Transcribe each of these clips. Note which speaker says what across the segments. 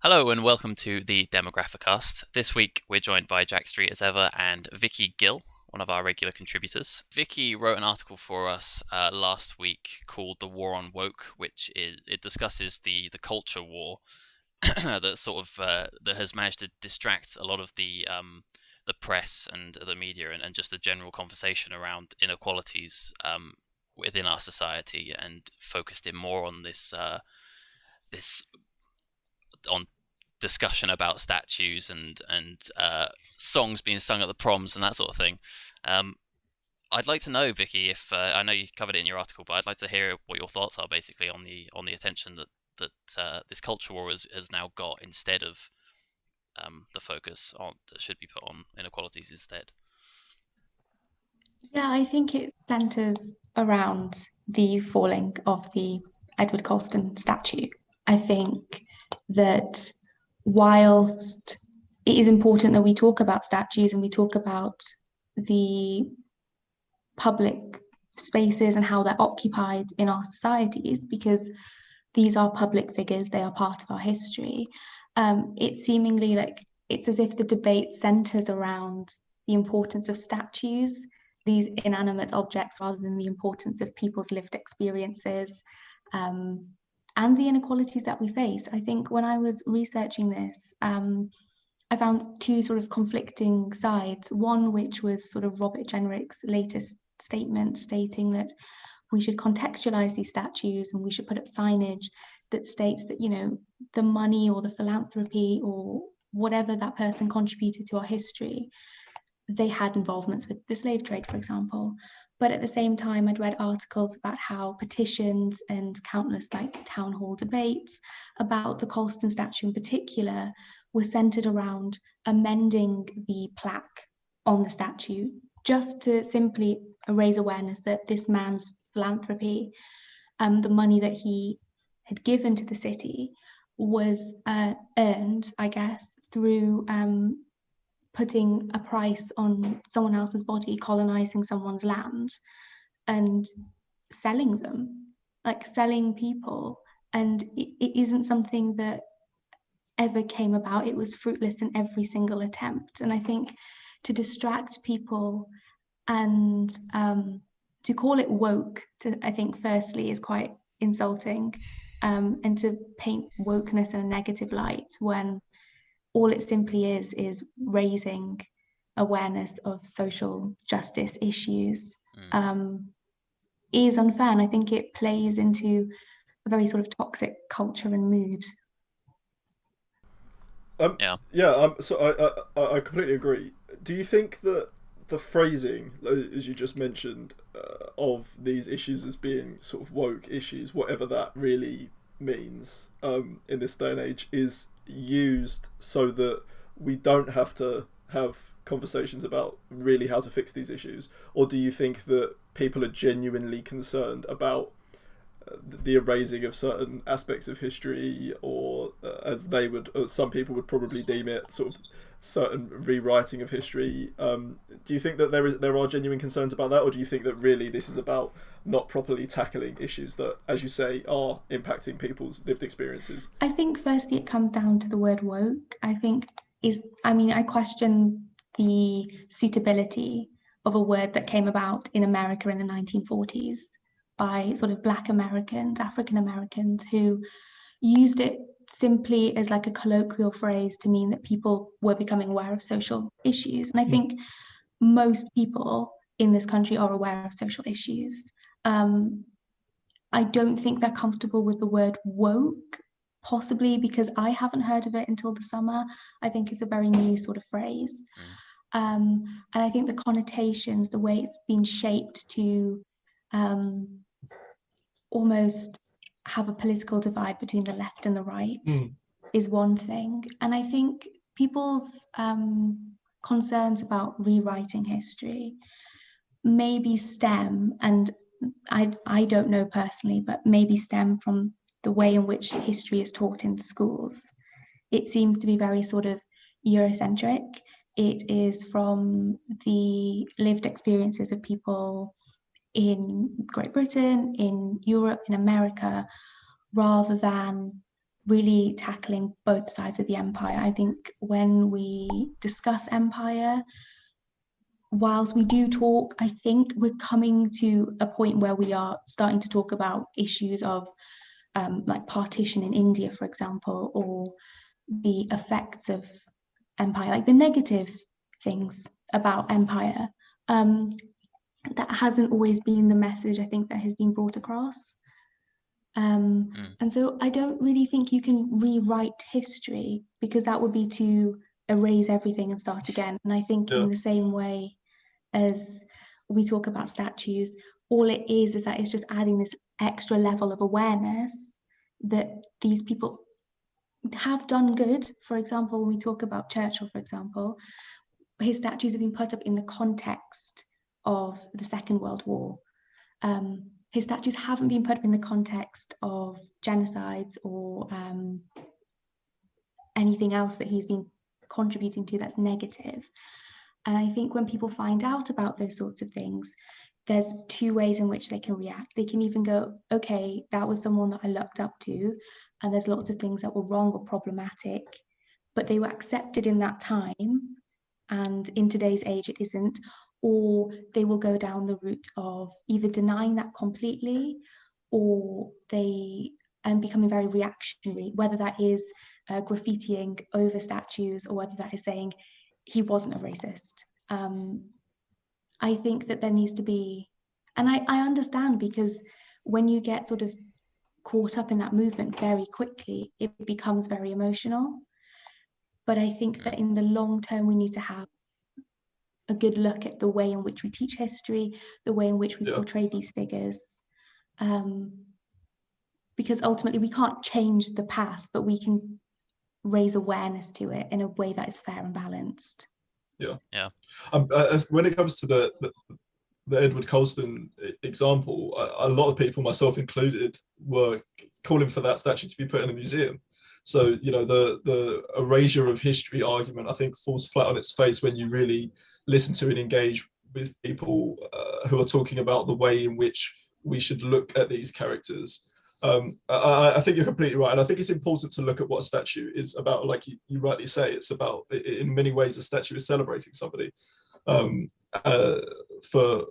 Speaker 1: Hello and welcome to the Demographicast. This week we're joined by Jack Street as ever and Vicky Gill, one of our regular contributors. Vicky wrote an article for us last week called "The War on Woke," it discusses the culture war that that has managed to distract a lot of the press and the media and just the general conversation around inequalities within our society, and focused it more on this on discussion about statues and songs being sung at the proms and that sort of thing. I'd like to know, Vicky, if I know you covered it in your article, but I'd like to hear what your thoughts are basically on the attention that this culture war has now got, instead of the focus on that should be put on inequalities instead.
Speaker 2: Yeah, I think it centres around the falling of the Edward Colston statue. I think that whilst it is important that we talk about statues and we talk about the public spaces and how they're occupied in our societies, because these are public figures, they are part of our history, it's seemingly like it's as if the debate centres around the importance of statues, these inanimate objects, rather than the importance of people's lived experiences, and the inequalities that we face. I think when I was researching this, I found two sort of conflicting sides. One, which was sort of Robert Jenrick's latest statement stating that we should contextualize these statues and we should put up signage that states that, the money or the philanthropy or whatever that person contributed to our history, they had involvements with the slave trade, for example. But at the same time, I'd read articles about how petitions and countless town hall debates about the Colston statue in particular were centered around amending the plaque on the statue, just to simply raise awareness that this man's philanthropy, the money that he had given to the city, was earned, I guess, through putting a price on someone else's body, colonizing someone's land, and selling them, like selling people. And it isn't something that ever came about. It was fruitless in every single attempt. And I think to distract people and to call it woke, I think firstly is quite insulting, and to paint wokeness in a negative light when all it simply is raising awareness of social justice issues, is unfair. And I think it plays into a very sort of toxic culture and mood.
Speaker 1: Yeah.
Speaker 3: So I completely agree. Do you think that the phrasing, as you just mentioned, of these issues as being sort of woke issues, whatever that really means, in this day and age, is used so that we don't have to have conversations about really how to fix these issues? Or do you think that people are genuinely concerned about the erasing of certain aspects of history, or as they would, some people would probably deem it, sort of certain rewriting of history? Do you think that there are genuine concerns about that, or do you think that really this is about not properly tackling issues that, as you say, are impacting people's lived experiences?
Speaker 2: I think firstly it comes down to the word woke. I question the suitability of a word that came about in America in the 1940s by sort of Black Americans, African Americans, who used it simply as like a colloquial phrase to mean that people were becoming aware of social issues. And I think most people in this country are aware of social issues. I don't think they're comfortable with the word woke, possibly because I haven't heard of it until the summer. I think it's a very new sort of phrase. And I think the connotations, the way it's been shaped to almost have a political divide between the left and the right is one thing. And I think people's concerns about rewriting history maybe stem, and I don't know personally, but maybe stem from the way in which history is taught in schools. It seems to be very sort of Eurocentric. It is from the lived experiences of people in Great Britain, in Europe, in America, rather than really tackling both sides of the empire. I think when we discuss empire, whilst we do talk, I think we're coming to a point where we are starting to talk about issues of like partition in India, for example, or the effects of empire, like the negative things about empire. That hasn't always been the message I think that has been brought across. And so I don't really think you can rewrite history, because that would be to erase everything and start again. And I think in the same way as we talk about statues, all it is that it's just adding this extra level of awareness that these people have done good. For example, when we talk about Churchill, for example, his statues have been put up in the context of the Second World War. His statues haven't been put up in the context of genocides or anything else that he's been contributing to that's negative. And I think when people find out about those sorts of things, there's two ways in which they can react. They can even go, okay, that was someone that I looked up to, and there's lots of things that were wrong or problematic, but they were accepted in that time, and in today's age it isn't. Or they will go down the route of either denying that completely, or they becoming very reactionary, whether that is graffitiing over statues, or whether that is saying he wasn't a racist. I think that there needs to be, and I understand, because when you get sort of caught up in that movement very quickly, it becomes very emotional. But I think that in the long term, we need to have a good look at the way in which we teach history, the way in which we portray these figures. Because ultimately we can't change the past, but we can raise awareness to it in a way that is fair and balanced.
Speaker 1: Yeah.
Speaker 3: When it comes to the Edward Colston example, a lot of people, myself included, were calling for that statue to be put in a museum. So, you know, the erasure of history argument, I think, falls flat on its face when you really listen to and engage with people who are talking about the way in which we should look at these characters. I think you're completely right. And I think it's important to look at what a statue is about. Like you rightly say, it's about, in many ways, a statue is celebrating somebody for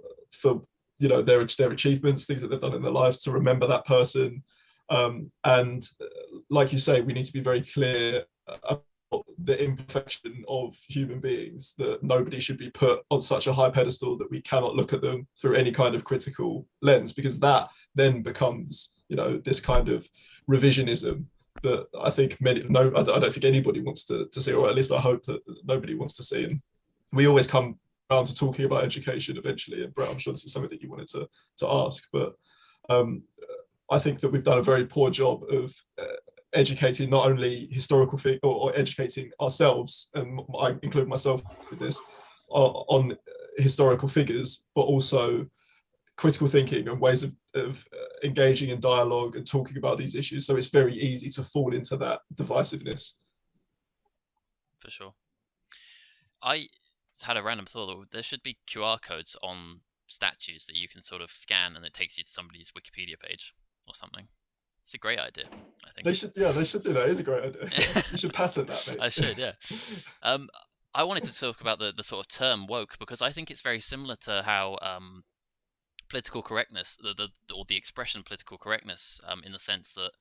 Speaker 3: you know, their achievements, things that they've done in their lives, to remember that person. And like you say, we need to be very clear about the imperfection of human beings, that nobody should be put on such a high pedestal that we cannot look at them through any kind of critical lens, because that then becomes, you know, this kind of revisionism that I think I don't think anybody wants to see, or at least I hope that nobody wants to see. And we always come around to talking about education eventually, and Brett, I'm sure this is something that you wanted to ask, but I think that we've done a very poor job of educating not only historical or educating ourselves, and I include myself in this, on historical figures, but also critical thinking and ways of engaging in dialogue and talking about these issues. So it's very easy to fall into that divisiveness.
Speaker 1: For sure. I had a random thought that there should be QR codes on statues that you can sort of scan, and it takes you to somebody's Wikipedia page or something. It's a great idea, I think.
Speaker 3: They should do that. It is a great idea. You should patent that, mate.
Speaker 1: I should, yeah. I wanted to talk about the sort of term woke, because I think it's very similar to how political correctness, or the expression political correctness, in the sense that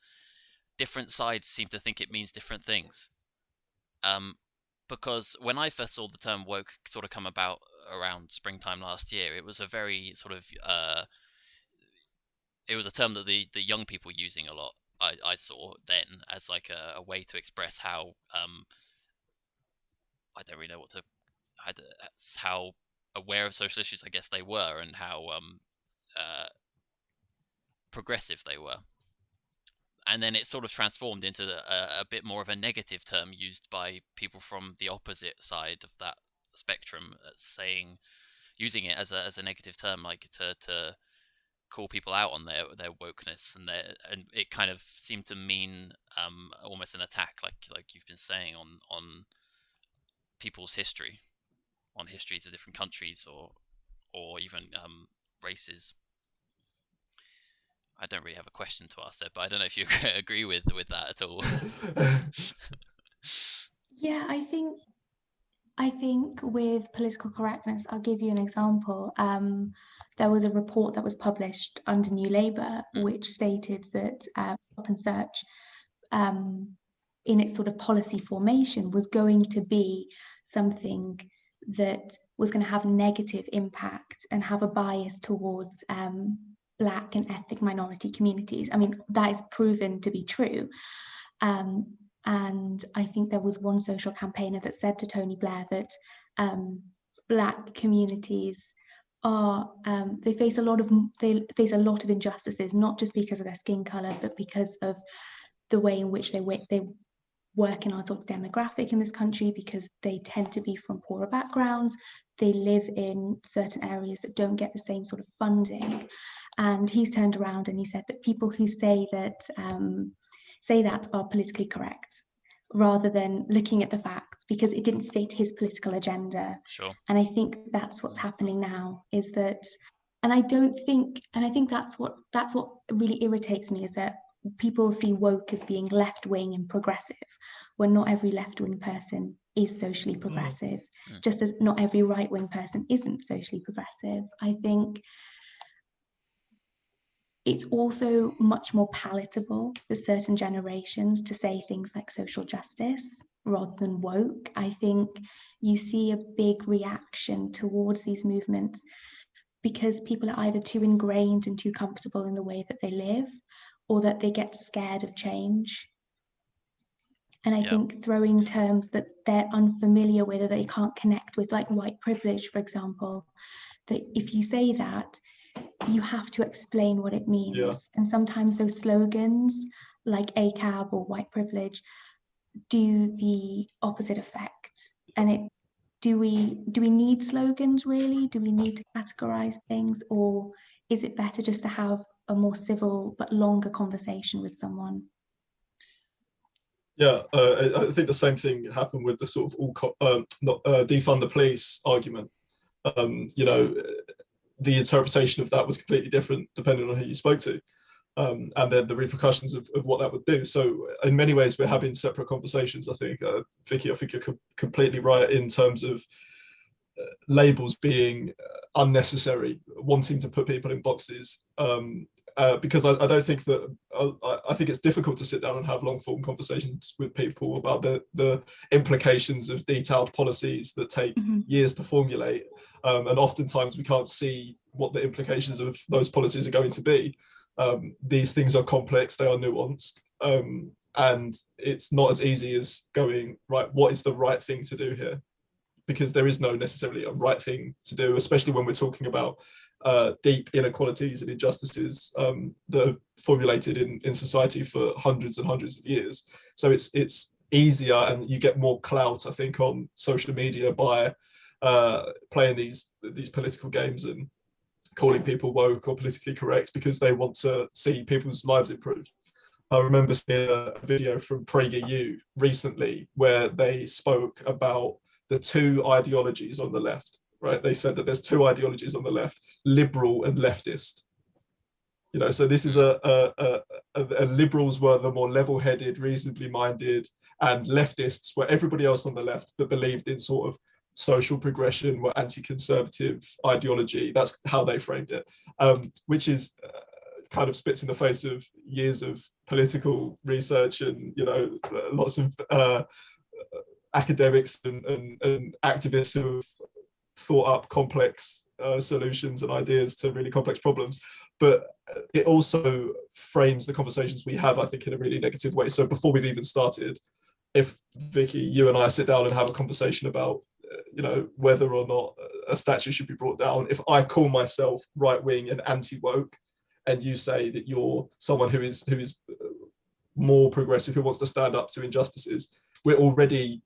Speaker 1: different sides seem to think it means different things. Because when I first saw the term woke sort of come about around springtime last year, it was a very sort of it was a term that the young people using a lot. I saw then as like a way to express how I don't really know how aware of social issues I guess they were, and how progressive they were. And then it sort of transformed into a bit more of a negative term used by people from the opposite side of that spectrum, using it as a negative term, like to call people out on their wokeness, and it kind of seemed to mean almost an attack, like you've been saying, on people's history, on histories of different countries, or even races. I don't really have a question to ask there, but I don't know if you agree with that at all.
Speaker 2: Yeah, I think with political correctness, I'll give you an example. There was a report that was published under New Labour, which stated that Stop and Search, in its sort of policy formation, was going to be something that was going to have a negative impact and have a bias towards Black and ethnic minority communities. I mean, that is proven to be true. And I think there was one social campaigner that said to Tony Blair that Black communities are they face a lot of injustices, not just because of their skin color, but because of the way in which they work in our sort of demographic in this country, because they tend to be from poorer backgrounds. They live in certain areas that don't get the same sort of funding. And he's turned around and he said that people who say that are politically correct, rather than looking at the facts, because it didn't fit his political agenda.
Speaker 1: Sure.
Speaker 2: And I think that's what's happening now, is that, and I think that's what really irritates me, is that people see woke as being left-wing and progressive, when not every left-wing person is socially progressive, just as not every right-wing person isn't socially progressive. I think it's also much more palatable for certain generations to say things like social justice rather than woke. I think you see a big reaction towards these movements because people are either too ingrained and too comfortable in the way that they live, or that they get scared of change. And I think throwing terms that they're unfamiliar with or they can't connect with, like white privilege, for example, that if you say that, you have to explain what it means. Yeah. And sometimes those slogans like ACAB or white privilege do the opposite effect. And do we need slogans really? Do we need to categorize things, or is it better just to have a more civil but longer conversation with someone?
Speaker 3: Yeah, I think the same thing happened with the sort of defund the police argument. The interpretation of that was completely different depending on who you spoke to, and then the repercussions of what that would do. So in many ways, we're having separate conversations. I think, Vicky, I think you're completely right in terms of labels being unnecessary, wanting to put people in boxes. Because I don't think that I think it's difficult to sit down and have long form conversations with people about the implications of detailed policies that take years to formulate, and oftentimes we can't see what the implications of those policies are going to be. These things are complex, they are nuanced, and it's not as easy as going, right, what is the right thing to do here? Because there is no necessarily a right thing to do, especially when we're talking about deep inequalities and injustices that have formulated in society for hundreds and hundreds of years. So it's easier, and you get more clout, I think, on social media by playing these political games and calling people woke or politically correct because they want to see people's lives improved. I remember seeing a video from PragerU recently where they spoke about the two ideologies on the left, right? They said that there's two ideologies on the left, liberal and leftist. So this is a liberals were the more level-headed, reasonably minded, and leftists were everybody else on the left that believed in sort of social progression, were anti-conservative ideology. That's how they framed it, which is kind of spits in the face of years of political research and lots of academics and activists who have thought up complex solutions and ideas to really complex problems. But it also frames the conversations we have, I think, in a really negative way. So before we've even started, if Vicky, you and I sit down and have a conversation about whether or not a statue should be brought down, if I call myself right-wing and anti-woke, and you say that you're someone who is more progressive, who wants to stand up to injustices, we're already,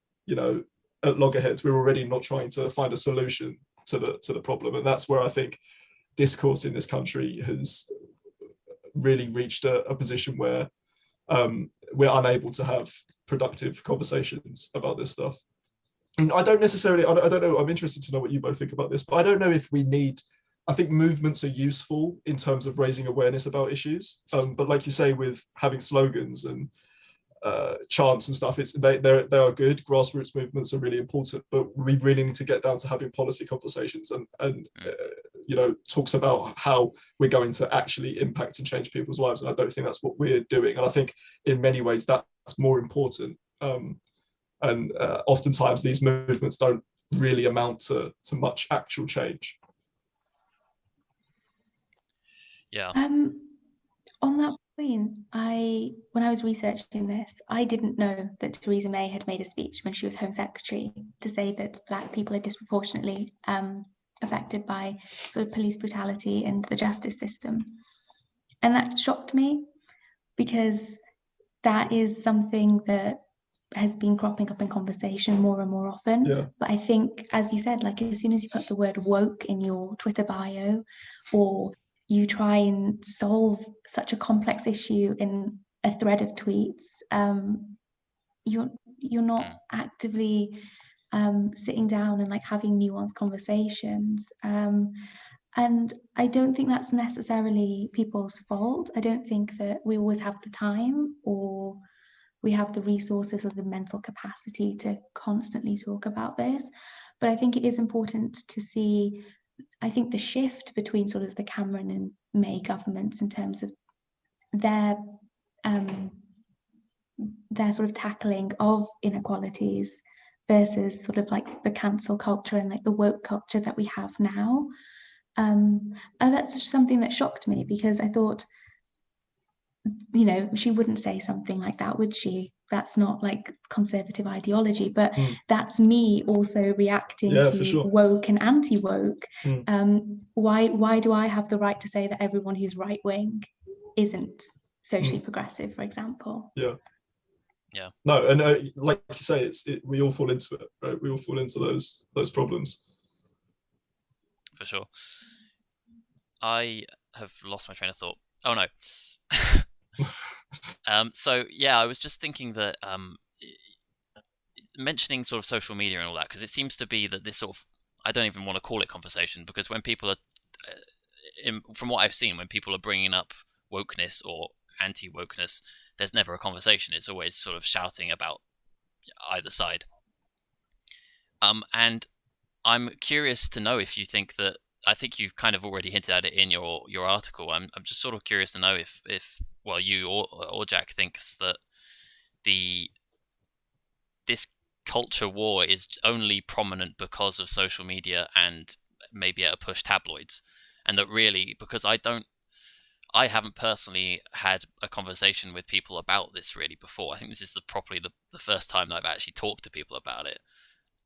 Speaker 3: at loggerheads. We're already not trying to find a solution to the problem, and that's where I think discourse in this country has really reached a position where we're unable to have productive conversations about this stuff. And I don't know, I'm interested to know what you both think about this, but I don't know if we need
Speaker 4: I think movements are useful in terms of raising awareness about issues. But like you say, with having slogans and chants and stuff, they are good. Grassroots movements are really important, but we really need to get down to having policy conversations and talks about how we're going to actually impact and change people's lives. And I don't think that's what we're doing. And I think in many ways that's more important. Oftentimes these movements don't really amount to much actual change.
Speaker 1: Yeah.
Speaker 2: On that point, when I was researching this, I didn't know that Theresa May had made a speech when she was Home Secretary to say that Black people are disproportionately affected by sort of police brutality and the justice system. And that shocked me, because that is something that has been cropping up in conversation more and more often.
Speaker 4: Yeah.
Speaker 2: But I think, as you said, like as soon as you put the word woke in your Twitter bio, or you try and solve such a complex issue in a thread of tweets, you're not actively sitting down and like having nuanced conversations. And I don't think that's necessarily people's fault. I don't think that we always have the time or we have the resources or the mental capacity to constantly talk about this. But I think it is important to see, I think, the shift between sort of the Cameron and May governments in terms of their sort of tackling of inequalities versus sort of like the cancel culture and like the woke culture that we have now. And that's just something that shocked me, because I thought, she wouldn't say something like that, would she? That's not like conservative ideology, but that's me also reacting to
Speaker 4: sure.
Speaker 2: woke and anti-woke. Why do I have the right to say that everyone who's right-wing isn't socially progressive, for example?
Speaker 4: Yeah. No, and like you say, we all fall into it, right? We all fall into those problems.
Speaker 1: For sure. I have lost my train of thought. Oh no. So yeah, I was just thinking that mentioning sort of social media and all that, because it seems to be that this sort of, I don't even want to call it conversation, because when people are, from what I've seen, when people are bringing up wokeness or anti-wokeness, there's never a conversation. It's always sort of shouting about either side. And I'm curious to know if you think that, I think you've kind of already hinted at it in your article. I'm just sort of curious to know if you or Jack thinks that this culture war is only prominent because of social media and maybe at a push tabloids, and that really, because I haven't personally had a conversation with people about this really before. I think this is probably the first time that I've actually talked to people about it.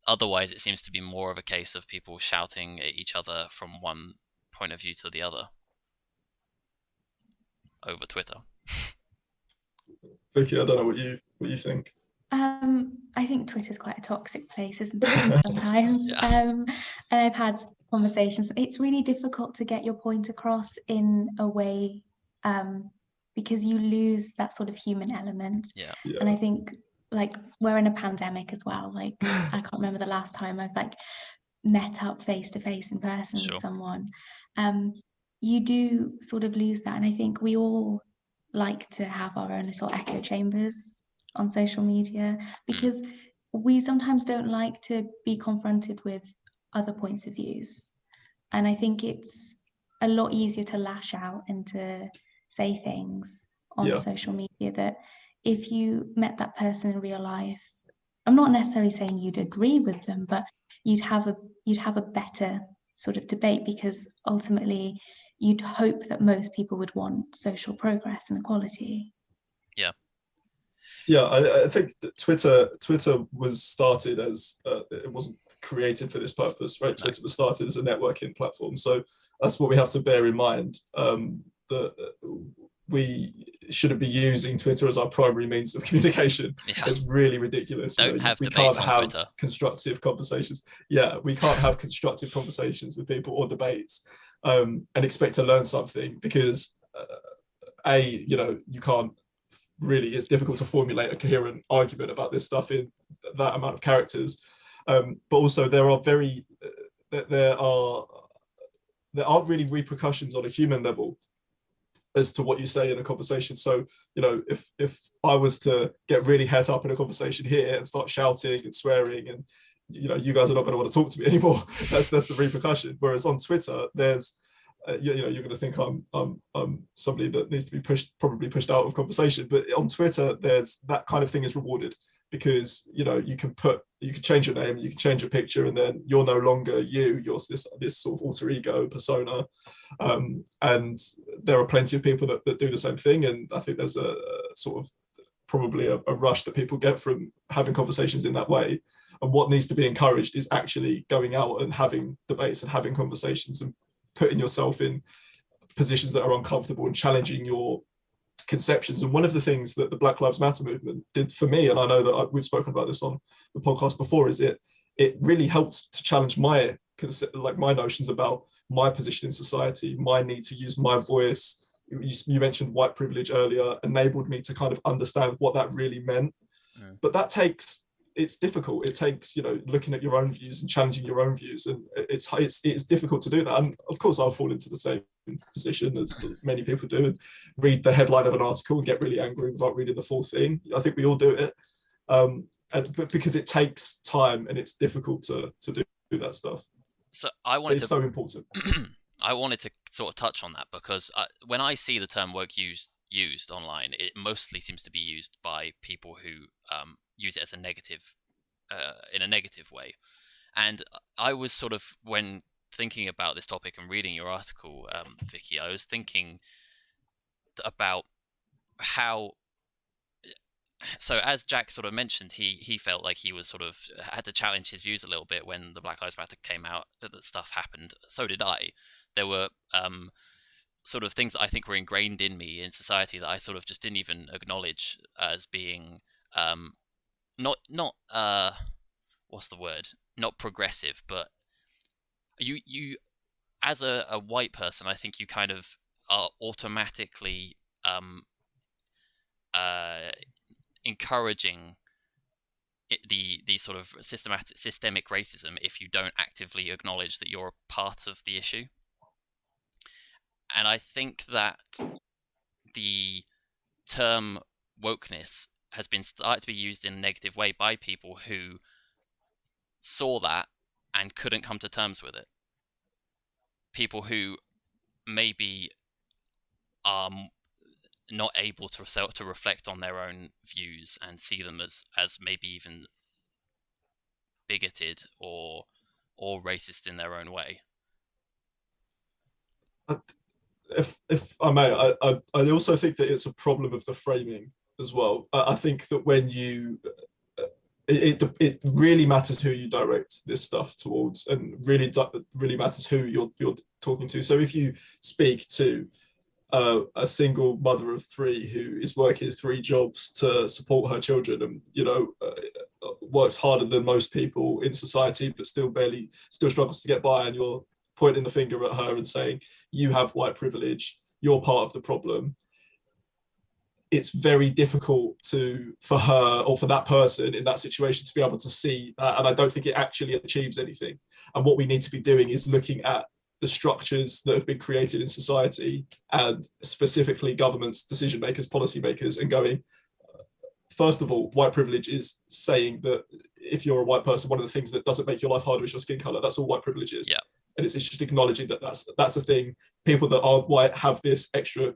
Speaker 1: Otherwise, it seems to be more of a case of people shouting at each other from one point of view to the other over Twitter.
Speaker 4: Vicky, I don't know what you think.
Speaker 2: I think Twitter's quite a toxic place, isn't it, sometimes?
Speaker 1: Yeah.
Speaker 2: And I've had conversations. It's really difficult to get your point across in a way, because you lose that sort of human element.
Speaker 1: Yeah.
Speaker 2: And I think, like, we're in a pandemic as well. Like, I can't remember the last time I've like met up face to face in person with someone. You do sort of lose that. And I think we all like to have our own little echo chambers on social media, because we sometimes don't like to be confronted with other points of views. And I think it's a lot easier to lash out and to say things on social media that if you met that person in real life, I'm not necessarily saying you'd agree with them, but you'd have a better sort of debate, because ultimately you'd hope that most people would want social progress and equality.
Speaker 4: Yeah, I think that Twitter was started as it wasn't created for this purpose, right? No. Twitter was started as a networking platform, so that's what we have to bear in mind. That we shouldn't be using Twitter as our primary means of communication. It's really ridiculous. We can't have Twitter. Constructive conversations. Yeah, we can't have constructive conversations with people or debates and expect to learn something, because you can't really, it's difficult to formulate a coherent argument about this stuff in that amount of characters. But also there are there aren't really repercussions on a human level as to what you say in a conversation. So, you know, if I was to get really het up in a conversation here and start shouting and swearing, and you know, you guys are not going to want to talk to me anymore. That's the repercussion. Whereas on Twitter, there's you know, you're going to think I'm somebody that needs to be probably pushed out of conversation. But on Twitter, there's that kind of thing is rewarded, because you know, you can change your name, you can change your picture, and then you're no longer you. You're this sort of alter ego persona, and there are plenty of people that do the same thing. And I think there's a sort of probably a rush that people get from having conversations in that way. And what needs to be encouraged is actually going out and having debates and having conversations and putting yourself in positions that are uncomfortable and challenging your conceptions. And one of the things that the Black Lives Matter movement did for me, and I know that we've spoken about this on the podcast before, is it really helped to challenge my notions about my position in society, my need to use my voice. You mentioned white privilege earlier, enabled me to kind of understand what that really meant. But it's difficult. It takes, you know, looking at your own views and challenging your own views, and it's difficult to do that. And of course, I'll fall into the same position as many people do, and read the headline of an article and get really angry without reading the full thing. I think we all do it, but because it takes time and it's difficult to do that stuff.
Speaker 1: So
Speaker 4: so important.
Speaker 1: I wanted to sort of touch on that, because when I see the term woke used online, it mostly seems to be used by people who use it as a negative, in a negative way. And I was sort of, when thinking about this topic and reading your article, Vicky, I was thinking about how. So as Jack sort of mentioned, he felt like he was sort of had to challenge his views a little bit when the Black Lives Matter came out, that stuff happened. So did I. There were sort of things that I think were ingrained in me in society that I sort of just didn't even acknowledge as being not what's the word? Not progressive, but you as a white person, I think you kind of are automatically encouraging the sort of systemic racism if you don't actively acknowledge that you're a part of the issue. And I think that the term wokeness has been started to be used in a negative way by people who saw that and couldn't come to terms with it. People who maybe are not able to reflect on their own views and see them as maybe even bigoted or racist in their own way.
Speaker 4: If I may, I also think that it's a problem of the framing as well. I think that when you it really matters who you direct this stuff towards, and really matters who you're talking to. So if you speak to a single mother of three who is working 3 jobs to support her children, and you know works harder than most people in society, but still struggles to get by, and you're pointing the finger at her and saying, you have white privilege, you're part of the problem, it's very difficult for her or for that person in that situation to be able to see that. And I don't think it actually achieves anything. And what we need to be doing is looking at the structures that have been created in society, and specifically governments, decision makers, policy makers, and going, first of all, white privilege is saying that if you're a white person, one of the things that doesn't make your life harder is your skin color. That's all white privilege is.
Speaker 1: Yeah.
Speaker 4: And it's just acknowledging that that's the thing. People that aren't white have this extra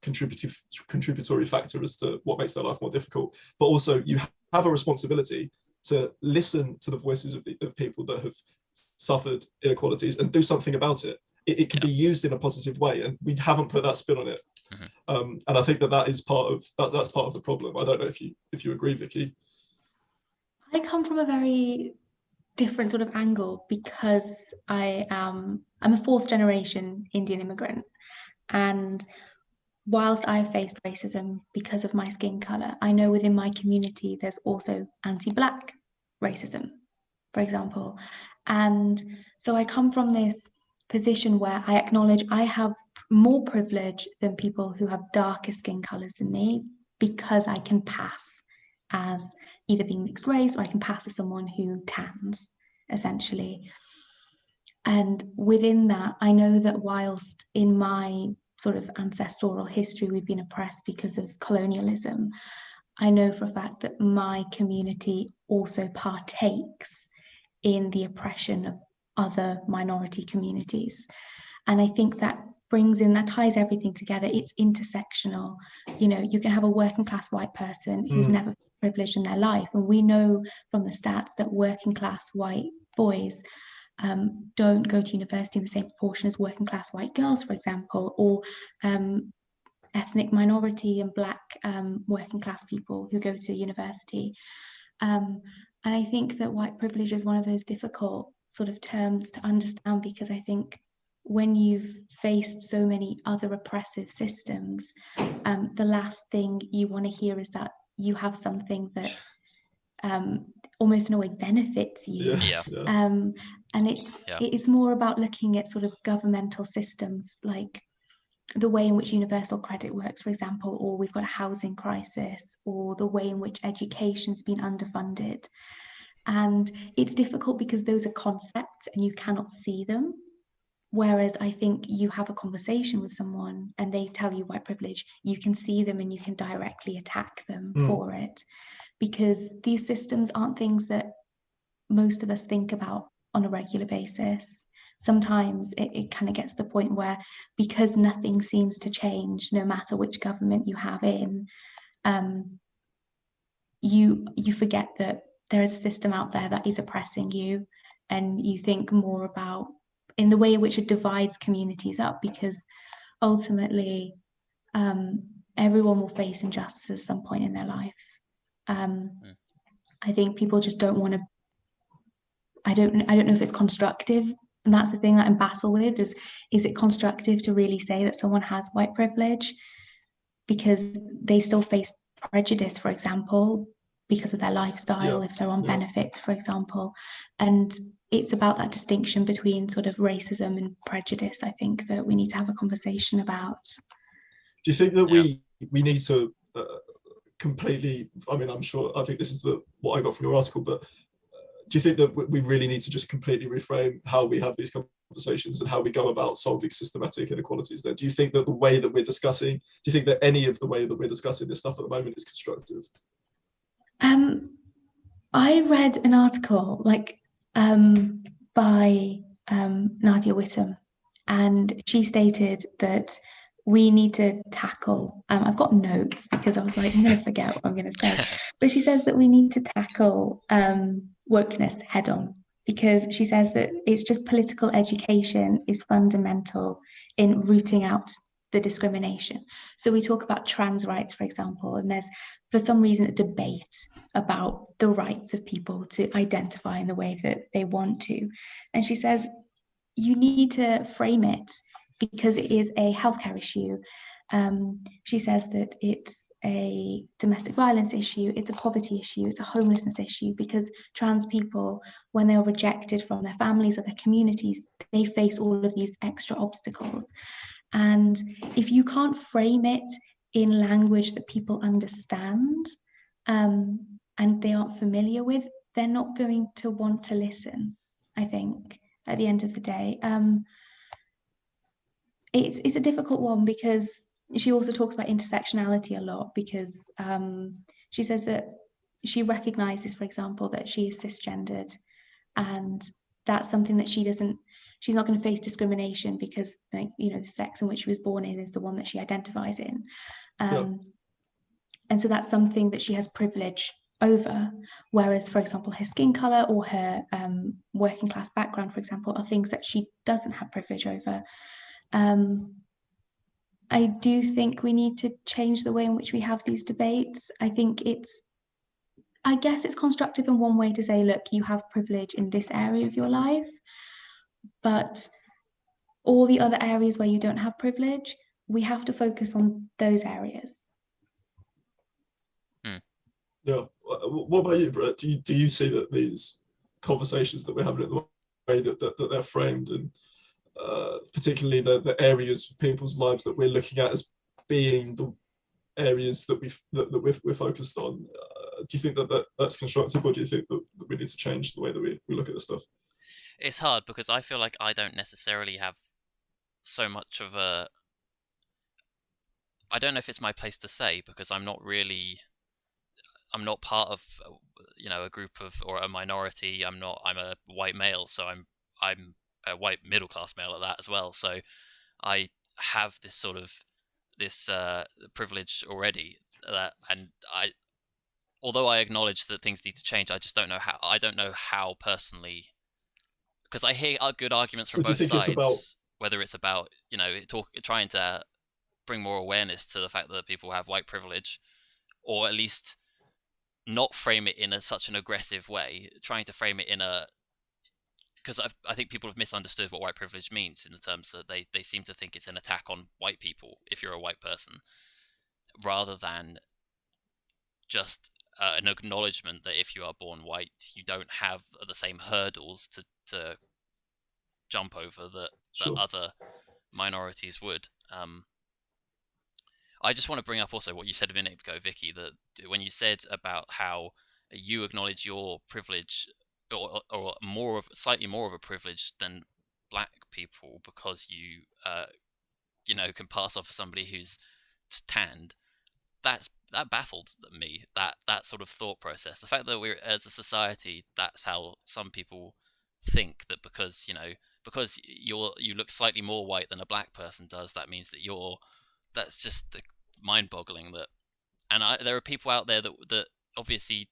Speaker 4: contributory factor as to what makes their life more difficult. But also, you have a responsibility to listen to the voices of people that have suffered inequalities and do something about it. It can be used in a positive way, and we haven't put that spin on it. Mm-hmm. And I think that is part of that's part of the problem. I don't know if you agree, Vicky.
Speaker 2: I come from a very different sort of angle, because I'm a 4th generation Indian immigrant, and whilst I've faced racism because of my skin color, I know within my community there's also anti-Black racism, for example. And so I come from this position where I acknowledge I have more privilege than people who have darker skin colors than me, because I can pass as either being mixed race, or I can pass as someone who tans, essentially. And within that, I know that whilst in my sort of ancestral history, we've been oppressed because of colonialism, I know for a fact that my community also partakes in the oppression of other minority communities. And I think that ties everything together. It's intersectional. You know, you can have a working class white person who's never been privileged in their life. And we know from the stats that working class white boys don't go to university in the same proportion as working class white girls, for example, or ethnic minority and Black working class people who go to university. And I think that white privilege is one of those difficult sort of terms to understand, because I think when you've faced so many other oppressive systems, the last thing you want to hear is that you have something that almost in a way benefits you. And it's more about looking at sort of governmental systems, like the way in which universal credit works, for example, or we've got a housing crisis, or the way in which education's been underfunded. And it's difficult because those are concepts and you cannot see them. Whereas I think you have a conversation with someone and they tell you white privilege, you can see them and you can directly attack them for it. Because these systems aren't things that most of us think about on a regular basis. Sometimes it kind of gets to the point where, because nothing seems to change, no matter which government you have in, you forget that there is a system out there that is oppressing you, and you think more about in the way in which it divides communities up, because ultimately everyone will face injustice at some point in their life. I think people just don't want to. I don't know if it's constructive, and that's the thing that I'm battle with, is it constructive to really say that someone has white privilege because they still face prejudice, for example, because of their lifestyle, if they're on benefits, for example. And it's about that distinction between sort of racism and prejudice, I think, that we need to have a conversation about.
Speaker 4: Do you think that we need to completely, I mean, I think this is what I got from your article, but do you think that we really need to just completely reframe how we have these conversations and how we go about solving systematic inequalities there? Do you think that the way that we're discussing, do you think that any of the way that we're discussing this stuff at the moment is constructive?
Speaker 2: I read an article by Nadia Whittam, and she stated that we need to tackle, I've got notes because I was like, I'm going to forget what I'm going to say, but she says that we need to tackle wokeness head on, because she says that it's just political education is fundamental in rooting out the discrimination. So we talk about trans rights, for example, and there's for some reason a debate about the rights of people to identify in the way that they want to. And she says you need to frame it because it is a healthcare issue. She says that it's a domestic violence issue, it's a poverty issue, it's a homelessness issue, because trans people, when they are rejected from their families or their communities, they face all of these extra obstacles. And if you can't frame it in language that people understand and they aren't familiar with, they're not going to want to listen, I think, at the end of the day. It's a difficult one, because she also talks about intersectionality a lot, because she says that she recognizes, for example, that she is cisgendered, and that's something that she's not going to face discrimination because, like, you know, the sex in which she was born in is the one that she identifies in. And so that's something that she has privilege over, whereas, for example, her skin color or her working class background, for example, are things that she doesn't have privilege over. I do think we need to change the way in which we have these debates. I guess it's constructive in one way to say, look, you have privilege in this area of your life, but all the other areas where you don't have privilege, we have to focus on those areas.
Speaker 4: Yeah. What about you, Brett? Do you see that these conversations that we're having, in the way that they're framed, and particularly the areas of people's lives that we're looking at as being the areas that we're focused on, do you think that that's constructive, or do you think that we need to change the way that we look at this stuff?
Speaker 1: it's hard because I feel like I don't necessarily have so much of a. I don't know if it's my place to say because I'm not part of a group of or a minority. I'm a white male, so I'm a white middle class male at that as well. So I have this sort of this privilege already and although I acknowledge that things need to change, I just don't know how. I don't know how personally, because I hear good arguments from both sides. Whether it's about trying to bring more awareness to the fact that people have white privilege, or at least not frame it in such an aggressive way, trying to frame it in a, because I think people have misunderstood what white privilege means in the terms that they seem to think it's an attack on white people if you're a white person, rather than just an acknowledgement that if you are born white, you don't have the same hurdles to jump over that other minorities would. I just want to bring up also what you said a minute ago, Vicky, that when you said about how you acknowledge your privilege or slightly more of a privilege than black people because you can pass off for somebody who's tanned. That baffled me, that sort of thought process. The fact that we're, as a society, that's how some people think, that because you look slightly more white than a black person does, that means that that's just mind-boggling. There are people out there that obviously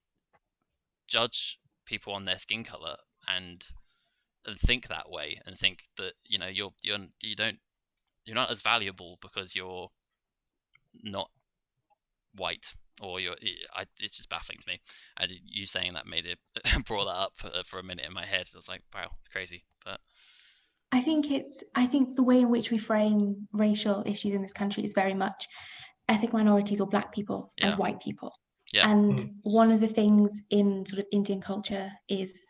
Speaker 1: judge people on their skin color and think that way, and think that you're not as valuable because you're not white, or it's just baffling to me. And you saying that made it brought that up for a minute in my head. I was like, wow, it's crazy. But
Speaker 2: I think the way in which we frame racial issues in this country is very much ethnic minorities or black people and white people.
Speaker 1: Yeah.
Speaker 2: And one of the things in sort of Indian culture is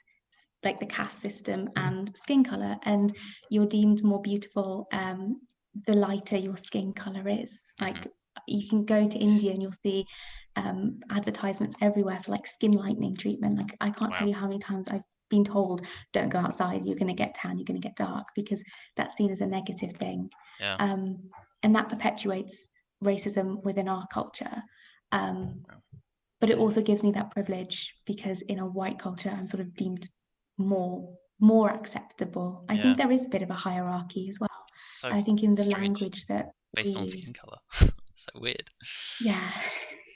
Speaker 2: like the caste system and skin color, and you're deemed more beautiful the lighter your skin color is. Like you can go to India and you'll see advertisements everywhere for like skin lightening treatment. Like I can't tell you how many times I've been told, don't go outside, you're going to get tan, you're going to get dark, because that's seen as a negative thing. And that perpetuates racism within our culture. But it also gives me that privilege because in a white culture I'm sort of deemed more acceptable. I think there is a bit of a hierarchy as well.
Speaker 1: So
Speaker 2: I think in the
Speaker 1: strange.
Speaker 2: Language that
Speaker 1: based
Speaker 2: we
Speaker 1: on
Speaker 2: use.
Speaker 1: skin color. So weird.
Speaker 2: Yeah.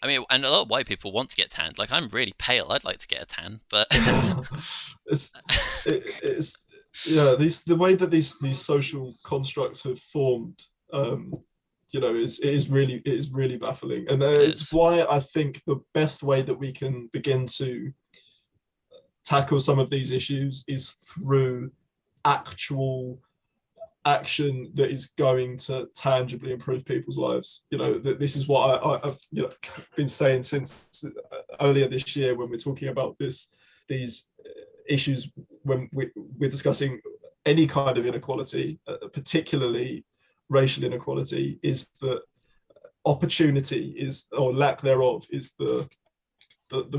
Speaker 1: I mean, and a lot of white people want to get tanned. Like, I'm really pale. I'd like to get a tan, but
Speaker 4: it's the way that these social constructs have formed. It is really baffling, and it's why I think the best way that we can begin to tackle some of these issues is through actual action that is going to tangibly improve people's lives. This is what I've been saying since earlier this year when we're talking about these issues, when we're discussing any kind of inequality, particularly racial inequality, is that opportunity is, or lack thereof, is the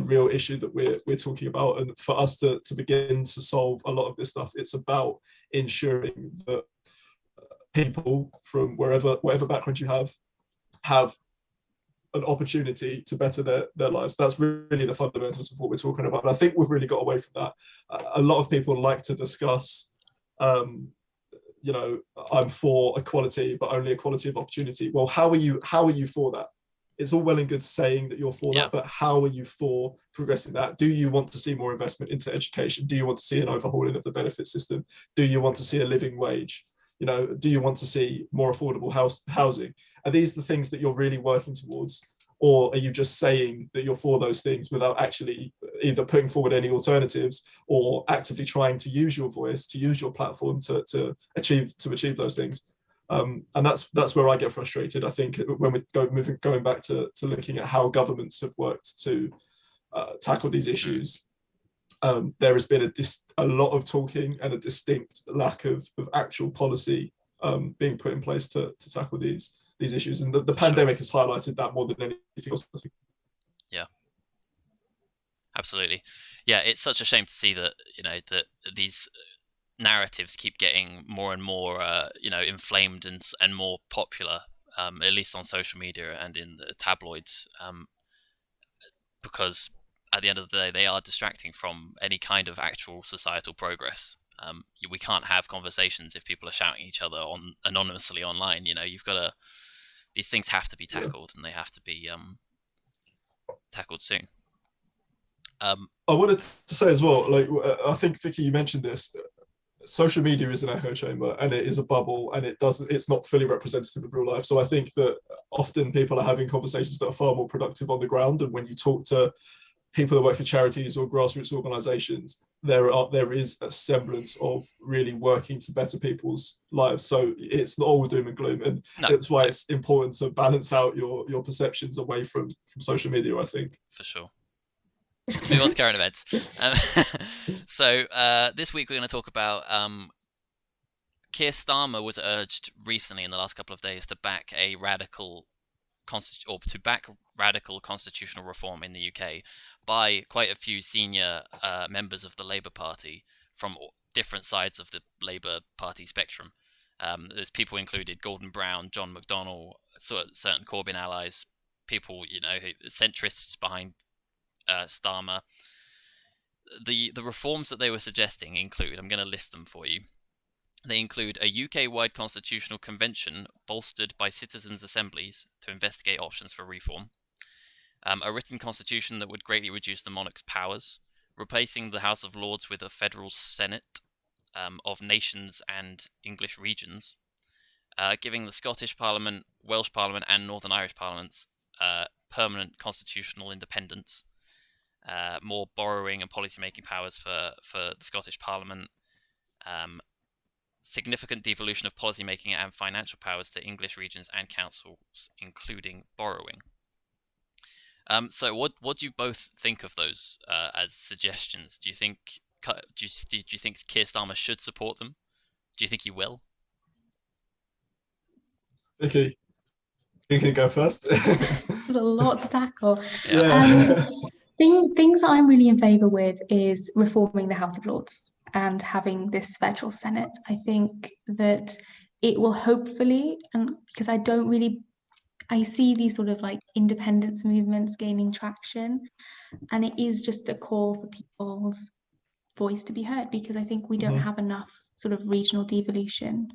Speaker 4: real issue that we're talking about. And for us to begin to solve a lot of this stuff, it's about ensuring that people from whatever background you have an opportunity to better their lives. That's really the fundamentals of what we're talking about. And I think we've really got away from that. A lot of people like to discuss I'm for equality, but only equality of opportunity. Well, how are you for that? It's all well and good saying that you're for that, but how are you for progressing that? Do you want to see more investment into education? Do you want to see an overhauling of the benefit system? Do you want to see a living wage? Do you want to see more affordable housing? Are these the things that you're really working towards? Or are you just saying that you're for those things without actually either putting forward any alternatives or actively trying to use your voice, to use your platform to achieve those things? And that's where I get frustrated. I think when we're going back to looking at how governments have worked to tackle these issues, there has been a lot of talking and a distinct lack of actual policy being put in place to tackle these issues. And the pandemic has highlighted that more than anything else.
Speaker 1: Yeah, absolutely. Yeah, it's such a shame to see that that these narratives keep getting more and more, inflamed and more popular, at least on social media and in the tabloids, because at the end of the day, they are distracting from any kind of actual societal progress. We can't have conversations if people are shouting each other on anonymously online. These things have to be tackled, and they have to be tackled soon.
Speaker 4: I wanted to say as well, I think Vicky, you mentioned this. Social media is an echo chamber, and it is a bubble, and it's not fully representative of real life. So I think that often people are having conversations that are far more productive on the ground. And when you talk to people that work for charities or grassroots organizations, there is a semblance of really working to better people's lives. So it's not all doom and gloom, and that's why it's important to balance out your perceptions away from social media, I think.
Speaker 1: For sure. Let's move on to current events. So this week we're going to talk about Keir Starmer was urged recently in the last couple of days to back radical constitutional reform in the UK by quite a few senior members of the Labour Party from different sides of the Labour Party spectrum. There's people included Gordon Brown, John McDonnell, certain Corbyn allies, people, centrists behind Starmer. The reforms that they were suggesting include, I'm going to list them for you. They include a UK-wide constitutional convention bolstered by citizens' assemblies to investigate options for reform, a written constitution that would greatly reduce the monarch's powers, replacing the House of Lords with a federal Senate of nations and English regions, giving the Scottish Parliament, Welsh Parliament and Northern Irish Parliaments permanent constitutional independence, more borrowing and policy-making powers for the Scottish Parliament, significant devolution of policy-making and financial powers to English regions and councils, including borrowing. So what do you both think of those as suggestions? Do you think Keir Starmer should support them? Do you think he will?
Speaker 4: Vicky, you can go first.
Speaker 2: There's a lot to tackle.
Speaker 4: Yeah.
Speaker 2: Things that I'm really in favour with is reforming the House of Lords and having this federal Senate. I think that it will hopefully, and because I see these sort of like independence movements gaining traction, and it is just a call for people's voice to be heard, because I think we don't have enough sort of regional devolution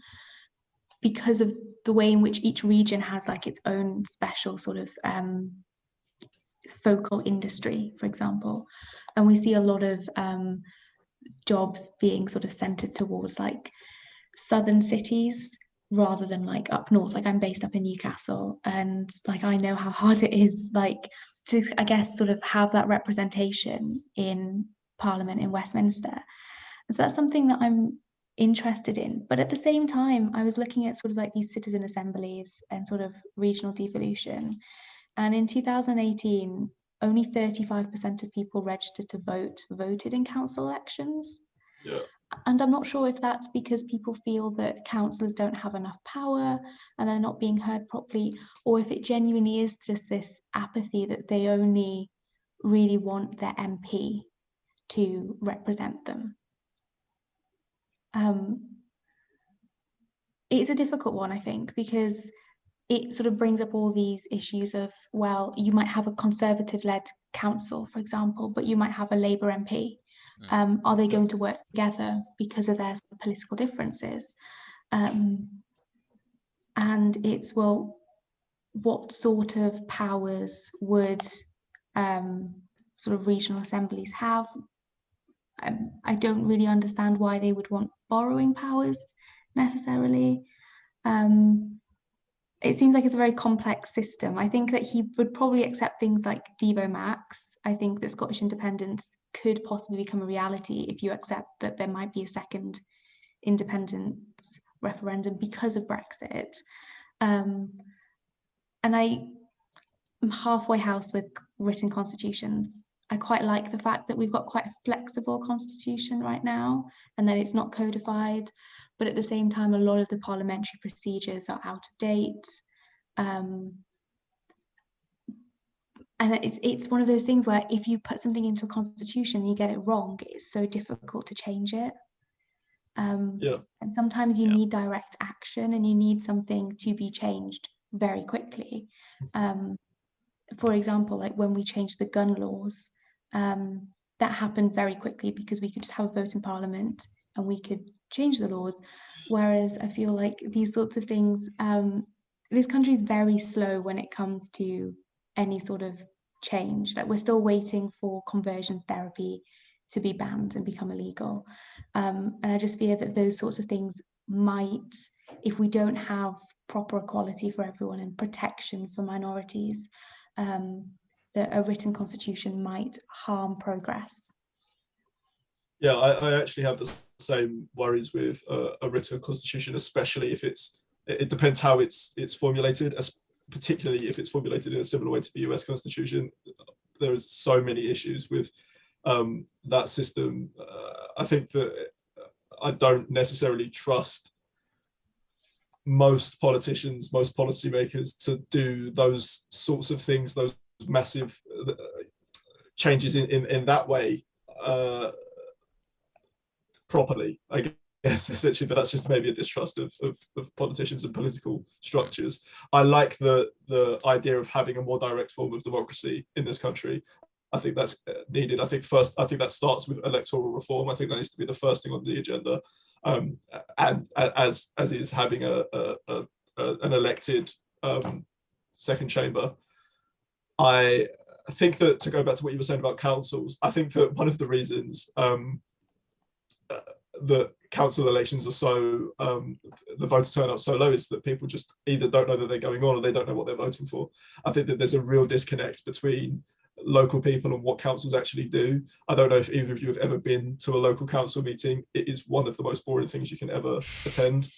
Speaker 2: because of the way in which each region has like its own special sort of focal industry, for example, and we see a lot of jobs being sort of centered towards like southern cities rather than like up north. Like I'm based up in Newcastle, and like I know how hard it is like to, I guess, sort of have that representation in Parliament in Westminster. And so that's something that I'm interested in. But at the same time, I was looking at sort of like these citizen assemblies and sort of regional devolution. And in 2018, only 35% of people registered to voted in council elections.
Speaker 4: Yeah.
Speaker 2: And I'm not sure if that's because people feel that councillors don't have enough power and they're not being heard properly, or if it genuinely is just this apathy that they only really want their MP to represent them. It's a difficult one, I think, because it sort of brings up all these issues of, well, you might have a Conservative-led council, for example, but you might have a Labour MP. Are they going to work together because of their political differences? And it's, well, what sort of powers would sort of regional assemblies have? I don't really understand why they would want borrowing powers necessarily. It seems like it's a very complex system. I think that he would probably accept things like Devo Max. I think that Scottish independence could possibly become a reality if you accept that there might be a second independence referendum because of Brexit. And I'm halfway house with written constitutions. I quite like the fact that we've got quite a flexible constitution right now, and that it's not codified, but at the same time, a lot of the parliamentary procedures are out of date. And it's one of those things where if you put something into a constitution and you get it wrong, it's so difficult to change it. And sometimes you need direct action, and you need something to be changed very quickly. For example, like when we changed the gun laws, that happened very quickly because we could just have a vote in Parliament and we could change the laws. Whereas I feel like these sorts of things, this country is very slow when it comes to any sort of change. Like we're still waiting for conversion therapy to be banned and become illegal. And I just fear that those sorts of things might, if we don't have proper equality for everyone and protection for minorities, that a written constitution might harm progress.
Speaker 4: Yeah, I actually have the same worries with a written constitution, especially if it depends how it's formulated, particularly if it's formulated in a similar way to the US Constitution. There is so many issues with that system. I think that I don't necessarily trust most politicians, most policymakers to do those sorts of things, those massive changes in that way properly, I guess, essentially. But that's just maybe a distrust of politicians and political structures. I like the idea of having a more direct form of democracy in this country. I think that's needed. I think that starts with electoral reform. I think that needs to be the first thing on the agenda. And as is having an elected second chamber. I think that, to go back to what you were saying about councils, I think that one of the reasons that council elections are so, the voter turnout so low, is that people just either don't know that they're going on or they don't know what they're voting for. I think that there's a real disconnect between local people and what councils actually do. I don't know if either of you have ever been to a local council meeting. It is one of the most boring things you can ever attend.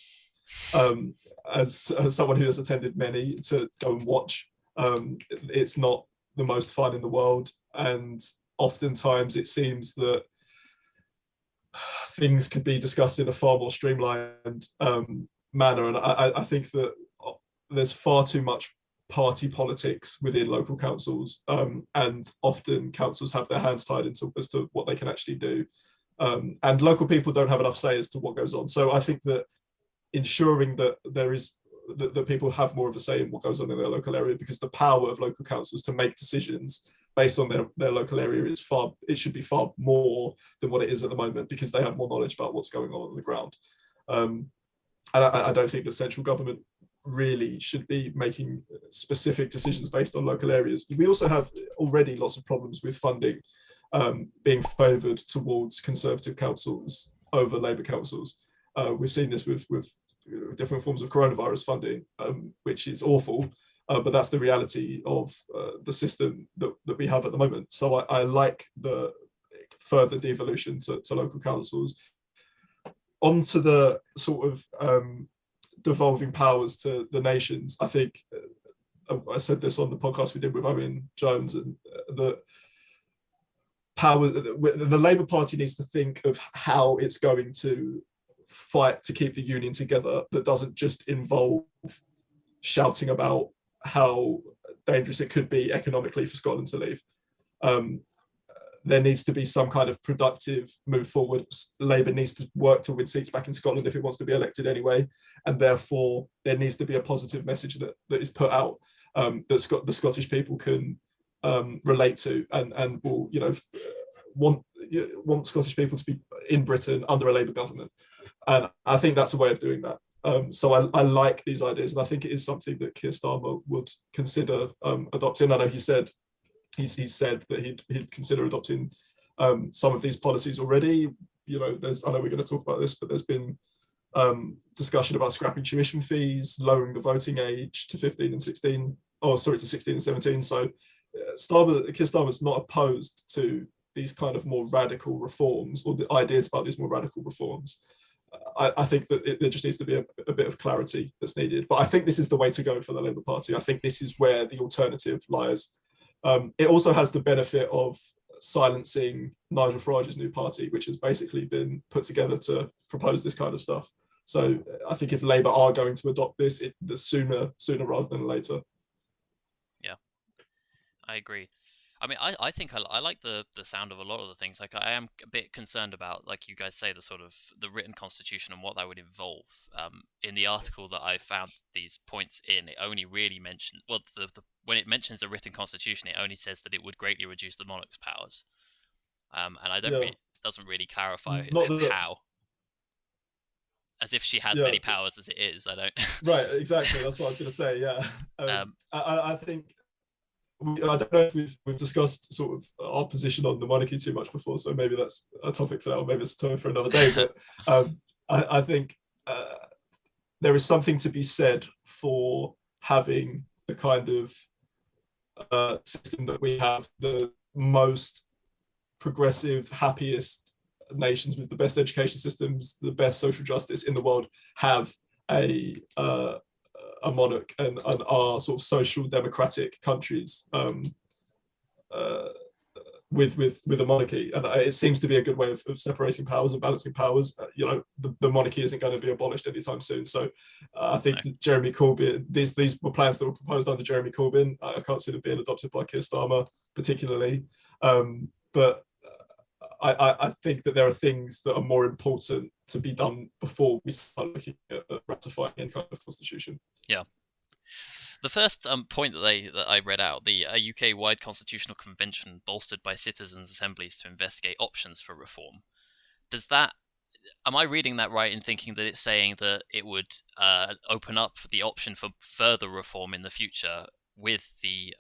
Speaker 4: As someone who has attended many, to go and watch, it's not the most fun in the world, and oftentimes it seems that things could be discussed in a far more streamlined manner. And I think that there's far too much party politics within local councils, and often councils have their hands tied as to what they can actually do, and local people don't have enough say as to what goes on. So I think that ensuring that that people have more of a say in what goes on in their local area, because the power of local councils to make decisions based on their local area it should be far more than what it is at the moment, because they have more knowledge about what's going on the ground. And I don't think the central government really should be making specific decisions based on local areas. We also have already lots of problems with funding being favoured towards Conservative councils over Labour councils. We've seen this with different forms of coronavirus funding, which is awful, but that's the reality of the system that we have at the moment. So I like the further devolution to local councils. Onto the sort of devolving powers to the nations. I think I said this on the podcast we did with Owen Jones, and the Labour Party needs to think of how it's going to fight to keep the union together, that doesn't just involve shouting about how dangerous it could be economically for Scotland to leave. There needs to be some kind of productive move forward. Labour needs to work to win seats back in Scotland if it wants to be elected anyway, and therefore there needs to be a positive message that is put out, that the Scottish people can relate to, and will, want Scottish people to be in Britain under a Labour government. And I think that's a way of doing that. So I like these ideas, and I think it is something that Keir Starmer would consider adopting. I know he said that he'd consider adopting some of these policies already. I know we're going to talk about this, but there's been discussion about scrapping tuition fees, lowering the voting age to 16 and 17. So Keir Starmer's not opposed to these kind of more radical reforms, or the ideas about these more radical reforms. I think that there just needs to be a bit of clarity that's needed. But I think this is the way to go for the Labour Party. I think this is where the alternative lies. It also has the benefit of silencing Nigel Farage's new party, which has basically been put together to propose this kind of stuff. So I think if Labour are going to adopt this, the sooner rather than later.
Speaker 1: Yeah, I agree. I mean, I think I like the sound of a lot of the things. Like, I am a bit concerned about, like you guys say, the sort of the written constitution and what that would involve. In the article that I found these points in, it only really mentioned, well, when it mentions the written constitution, it only says that it would greatly reduce the monarch's powers. And I don't
Speaker 4: Yeah.
Speaker 1: doesn't really clarify
Speaker 4: Not that.
Speaker 1: how. As if she has
Speaker 4: Yeah.
Speaker 1: many powers as it is. I don't.
Speaker 4: Right. Exactly. That's what I was going to say. Yeah.
Speaker 1: Um,
Speaker 4: I think. I don't know if we've discussed sort of our position on the monarchy too much before, so maybe that's a topic for that, or maybe it's a topic for another day. But I think there is something to be said for having the kind of system that we have, the most progressive, happiest nations with the best education systems, the best social justice in the world have a monarch, and our sort of social democratic countries with a monarchy, and it seems to be a good way of separating powers and balancing powers. The monarchy isn't going to be abolished anytime soon, so I think that Jeremy Corbyn, these were plans that were proposed under Jeremy Corbyn. I can't see them being adopted by Keir Starmer particularly, but I think that there are things that are more important to be done before we start looking at ratifying any kind of constitution.
Speaker 1: Yeah. The first point that I read out, the UK-wide constitutional convention bolstered by citizens' assemblies to investigate options for reform. Am I reading that right in thinking that it's saying that it would open up the option for further reform in the future with the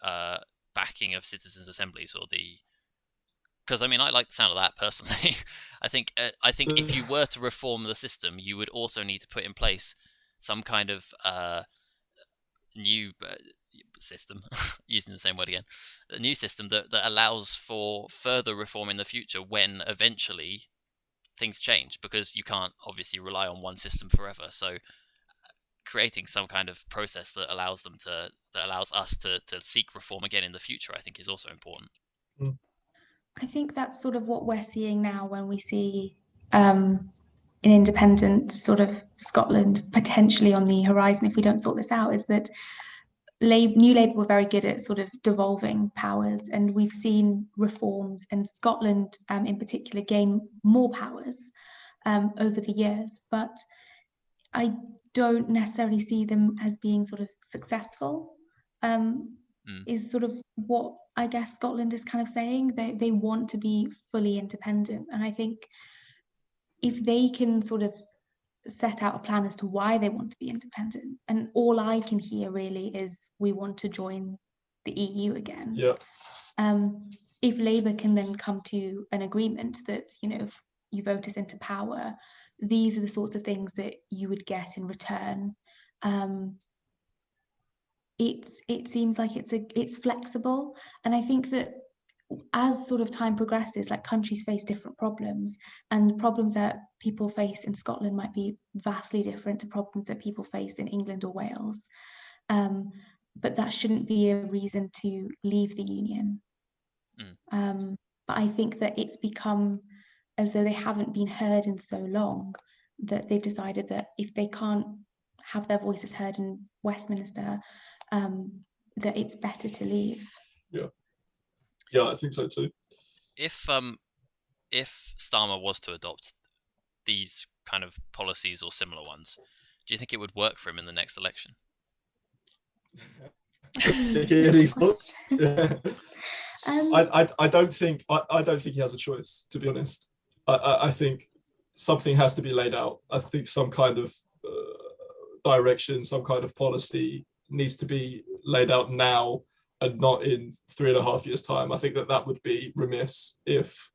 Speaker 1: backing of citizens' assemblies, or the? Because I mean, I like the sound of that personally. I think if you were to reform the system, you would also need to put in place some kind of new system, using the same word again, a new system that allows for further reform in the future when eventually things change, because you can't obviously rely on one system forever. So creating some kind of process that allows us to seek reform again in the future, I think, is also important.
Speaker 2: I think that's sort of what we're seeing now when we see an independent sort of Scotland potentially on the horizon if we don't sort this out, is that New Labour were very good at sort of devolving powers, and we've seen reforms, and Scotland in particular gain more powers over the years, but I don't necessarily see them as being sort of successful. Is sort of what I guess Scotland is kind of saying. They want to be fully independent, and I think if they can sort of set out a plan as to why they want to be independent, and all I can hear really is we want to join the EU again.
Speaker 4: Yeah.
Speaker 2: If Labour can then come to an agreement that, if you vote us into power, these are the sorts of things that you would get in return. It seems like it's flexible, and I think that as sort of time progresses, like countries face different problems, and problems that people face in Scotland might be vastly different to problems that people face in England or Wales. But that shouldn't be a reason to leave the union. But I think that it's become as though they haven't been heard in so long that they've decided that if they can't have their voices heard in Westminster, that it's better to leave.
Speaker 4: Yeah, I think so too.
Speaker 1: If Starmer was to adopt these kind of policies or similar ones, do you think it would work for him in the next election?
Speaker 4: Any thoughts? I don't think he has a choice, to be honest. I think something has to be laid out. I think some kind of direction, some kind of policy needs to be laid out now and not in 3.5 years' time. I think that would be remiss if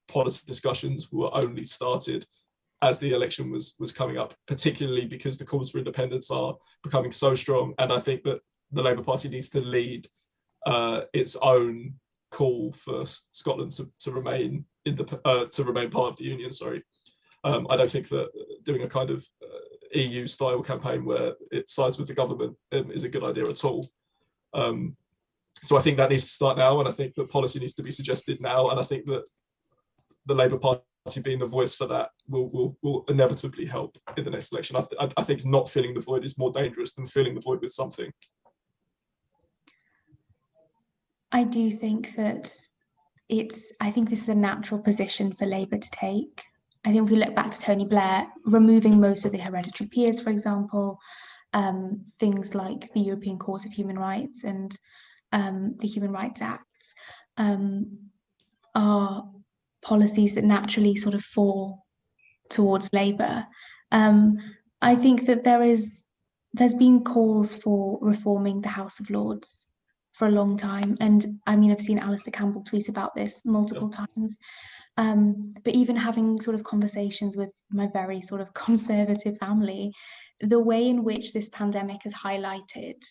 Speaker 4: policy discussions were only started as the election was coming up, particularly because the calls for independence are becoming so strong. And I think that the Labour Party needs to lead its own call for Scotland to remain part of the Union. I don't think that doing a kind of EU-style campaign where it sides with the government is a good idea at all. So I think that needs to start now, and I think that policy needs to be suggested now, and I think that the Labour Party being the voice for that will inevitably help in the next election. I think not filling the void is more dangerous than filling the void with something.
Speaker 2: I do think that I think this is a natural position for Labour to take. I think if we look back to Tony Blair, removing most of the hereditary peers, for example, things like the European Court of Human Rights and the Human Rights Acts are policies that naturally sort of fall towards Labour. I think that there's been calls for reforming the House of Lords for a long time, and I mean I've seen Alistair Campbell tweet about this multiple times. But even having sort of conversations with my very sort of conservative family, the way in which this pandemic has highlighted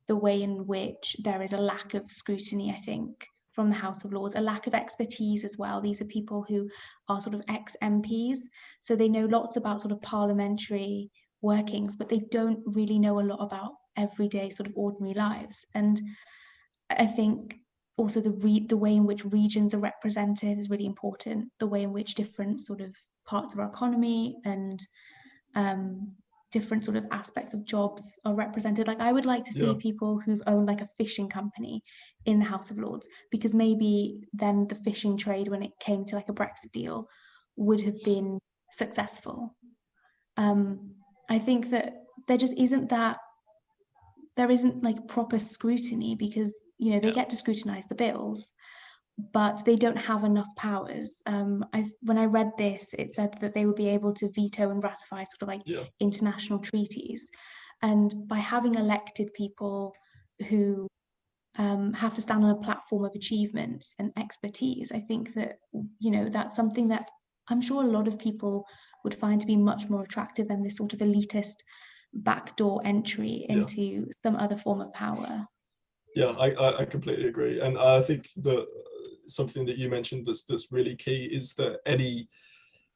Speaker 2: the way in which there is a lack of scrutiny, I think, from the House of Lords, a lack of expertise as well. These are people who are sort of ex-MPs, so they know lots about sort of parliamentary workings, but they don't really know a lot about everyday sort of ordinary lives. And I think also the way in which regions are represented is really important, the way in which different sort of parts of our economy and different sort of aspects of jobs are represented. Like I would like to see people who've owned like a fishing company in the House of Lords, because maybe then the fishing trade, when it came to like a Brexit deal, would have been successful. I think that there just isn't like proper scrutiny, because they get to scrutinize the bills, but they don't have enough powers. When I read this, it said that they would be able to veto and ratify sort of like international treaties, and by having elected people who have to stand on a platform of achievement and expertise, I think that that's something that I'm sure a lot of people would find to be much more attractive than this sort of elitist backdoor entry into some other form of power.
Speaker 4: Yeah, I completely agree, and I think that something that you mentioned that's really key is that any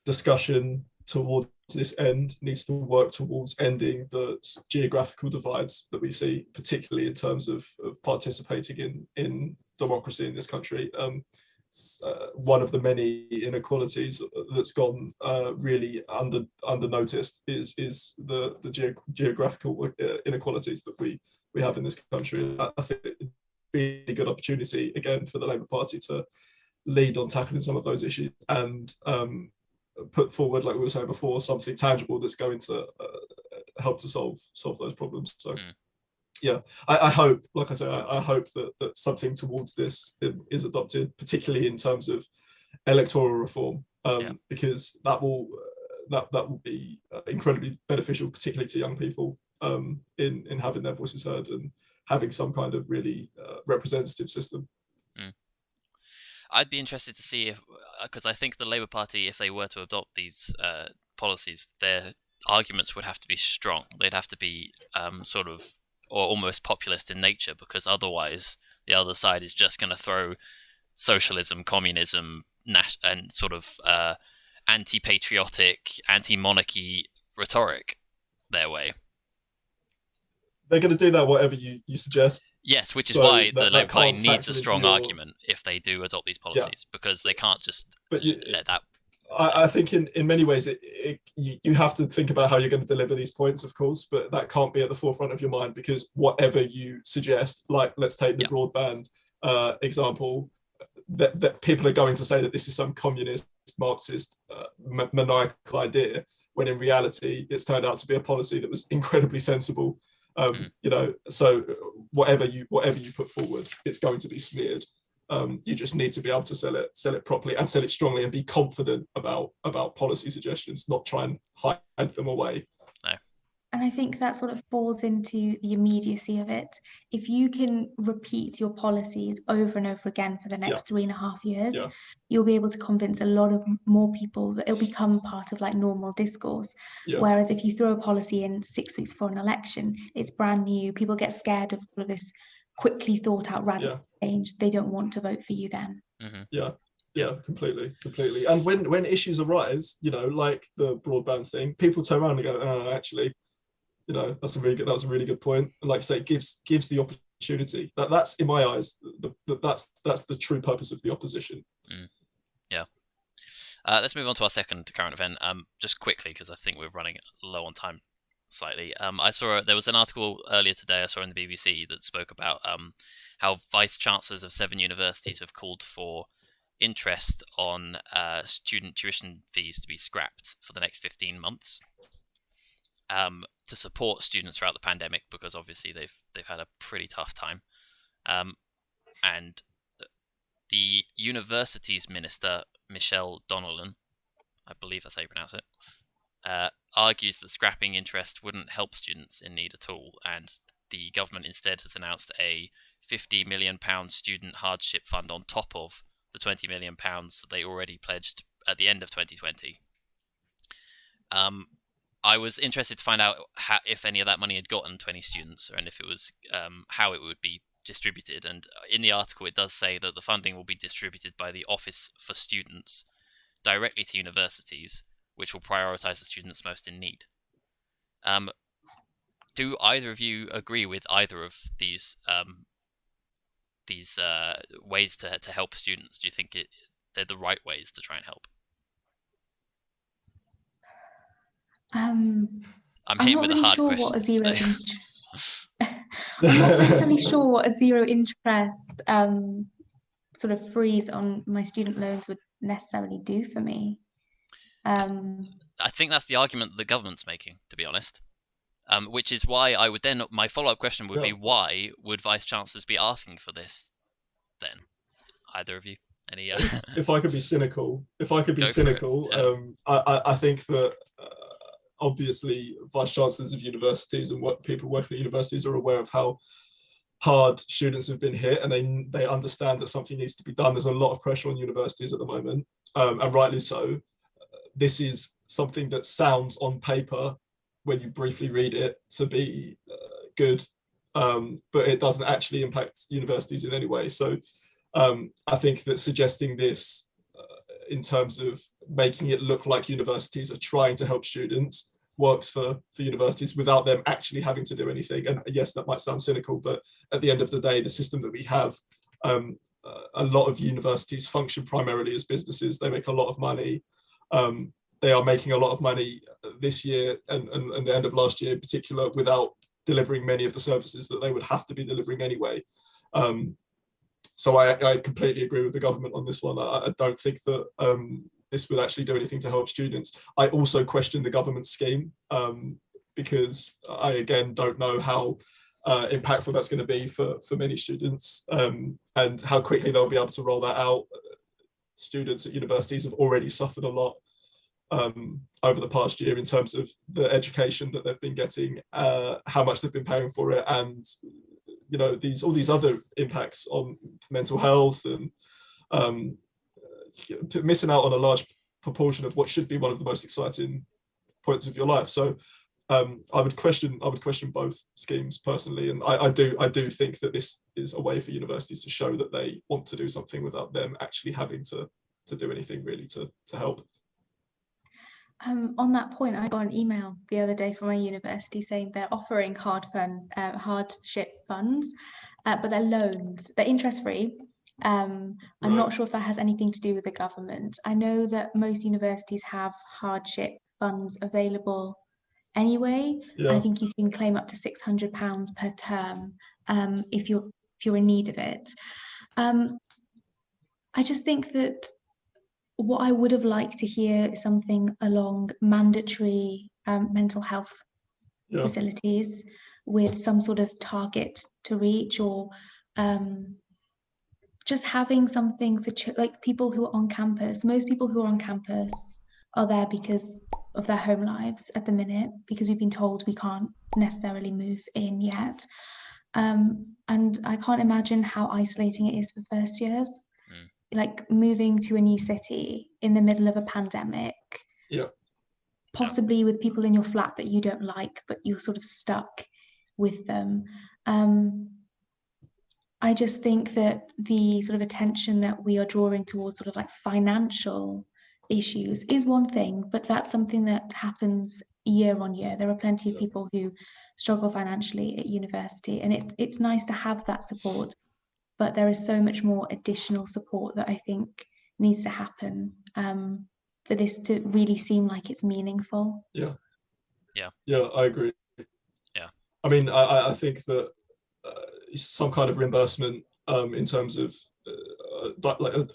Speaker 4: discussion towards this end needs to work towards ending the geographical divides that we see, particularly in terms of participating in democracy in this country. One of the many inequalities that's gone really under noticed is the geographical inequalities that we have in this country. I think it'd be a good opportunity again for the Labour Party to lead on tackling some of those issues and put forward, like we were saying before, something tangible that's going to help to solve those problems. So yeah, I hope, like I say, I hope that something towards this is adopted, particularly in terms of electoral reform, because that will be incredibly beneficial, particularly to young people, in having their voices heard and having some kind of really representative system.
Speaker 1: I'd be interested to see if, because I think the Labour Party, if they were to adopt these policies, their arguments would have to be strong. They'd have to be sort of, or almost populist in nature, because otherwise the other side is just going to throw socialism, communism, and sort of anti-patriotic, anti-monarchy rhetoric their way.
Speaker 4: They're going to do that whatever you suggest.
Speaker 1: Yes, which is why the Labour Party needs a strong argument if they do adopt these policies, because they can't just let that.
Speaker 4: I think in many ways you have to think about how you're going to deliver these points, of course, but that can't be at the forefront of your mind, because whatever you suggest, like let's take the broadband example, that people are going to say that this is some communist, Marxist, maniacal idea, when in reality it's turned out to be a policy that was incredibly sensible. So whatever you put forward, it's going to be smeared. You just need to be able to sell it properly and sell it strongly, and be confident about policy suggestions, not try and hide them away.
Speaker 1: No.
Speaker 2: And I think that sort of falls into the immediacy of it. If you can repeat your policies over and over again for the next 3.5 years, you'll be able to convince a lot of more people that it'll become part of like normal discourse. Whereas if you throw a policy in 6 weeks before an election, it's brand new, people get scared of sort of this quickly thought out radical change. They don't want to vote for you then.
Speaker 4: Yeah, completely. And when issues arise, like the broadband thing, people turn around and go, oh, actually, that was a really good point. And like I say, it gives the opportunity. That's in my eyes, that's the true purpose of the opposition.
Speaker 1: Let's move on to our second current event, just quickly, because I think we're running low on time. slightly. I saw there was an article earlier today I saw in the BBC that spoke about how vice-chancellors of 7 universities have called for interest on student tuition fees to be scrapped for the next 15 months to support students throughout the pandemic, because obviously they've had a pretty tough time. And the universities minister, Michelle Donnellan, I believe that's how you pronounce it, argues that scrapping interest wouldn't help students in need at all, and the government instead has announced a £50 million student hardship fund on top of the £20 million that they already pledged at the end of 2020. I was interested to find out if any of that money had gotten to any students, and if it was how it would be distributed. And in the article, it does say that the funding will be distributed by the Office for Students directly to universities, which will prioritise the students most in need. Do either of you agree with either of these ways to help students? Do you think they're the right ways to try and help? I'm hitting with the hard questions.
Speaker 2: I'm not necessarily sure what a zero interest sort of freeze on my student loans would necessarily do for me.
Speaker 1: I think that's the argument that the government's making, to be honest. Which is why I would then, my follow-up question would be, why would vice-chancellors be asking for this then? Either of you? Any?
Speaker 4: If I could be cynical, I think that obviously vice-chancellors of universities and people working at universities are aware of how hard students have been hit, and they understand that something needs to be done. There's a lot of pressure on universities at the moment, and rightly so. This is something that sounds on paper, when you briefly read it, to be good, but it doesn't actually impact universities in any way. So I think that suggesting this in terms of making it look like universities are trying to help students works for universities without them actually having to do anything. And yes, that might sound cynical, but at the end of the day, the system that we have, a lot of universities function primarily as businesses. They make a lot of money. They are making a lot of money this year and the end of last year in particular, without delivering many of the services that they would have to be delivering anyway. So I completely agree with the government on this one. I don't think that this would actually do anything to help students. I also question the government scheme because I, again, don't know how impactful that's going to be for many students and how quickly they'll be able to roll that out. Students at universities have already suffered a lot over the past year in terms of the education that they've been getting, how much they've been paying for it, and all these other impacts on mental health and missing out on a large proportion of what should be one of the most exciting points of your life. So I would question both schemes personally, and I do think that this is a way for universities to show that they want to do something without them actually having to do anything really to help.
Speaker 2: On that point, I got an email the other day from my university saying they're offering hardship funds, but they're loans. They're interest-free. I'm not sure if that has anything to do with the government. I know that most universities have hardship funds available anyway.
Speaker 4: Yeah.
Speaker 2: I think you can claim up to £600 per term if you're in need of it. I just think that what I would have liked to hear is something along mandatory mental health facilities with some sort of target to reach, or just having something for like people who are on campus. Most people who are on campus are there because of their home lives at the minute, because we've been told we can't necessarily move in yet. And I can't imagine how isolating it is for first years. Like moving to a new city in the middle of a pandemic, possibly with people in your flat that you don't like, but you're sort of stuck with them. I just think that the sort of attention that we are drawing towards sort of like financial issues is one thing, but that's something that happens year on year. There are plenty of people who struggle financially at university, and it's nice to have that support. But there is so much more additional support that I think needs to happen for this to really seem like it's meaningful.
Speaker 4: Yeah. Yeah, I agree.
Speaker 1: Yeah.
Speaker 4: I mean, I think that some kind of reimbursement in terms of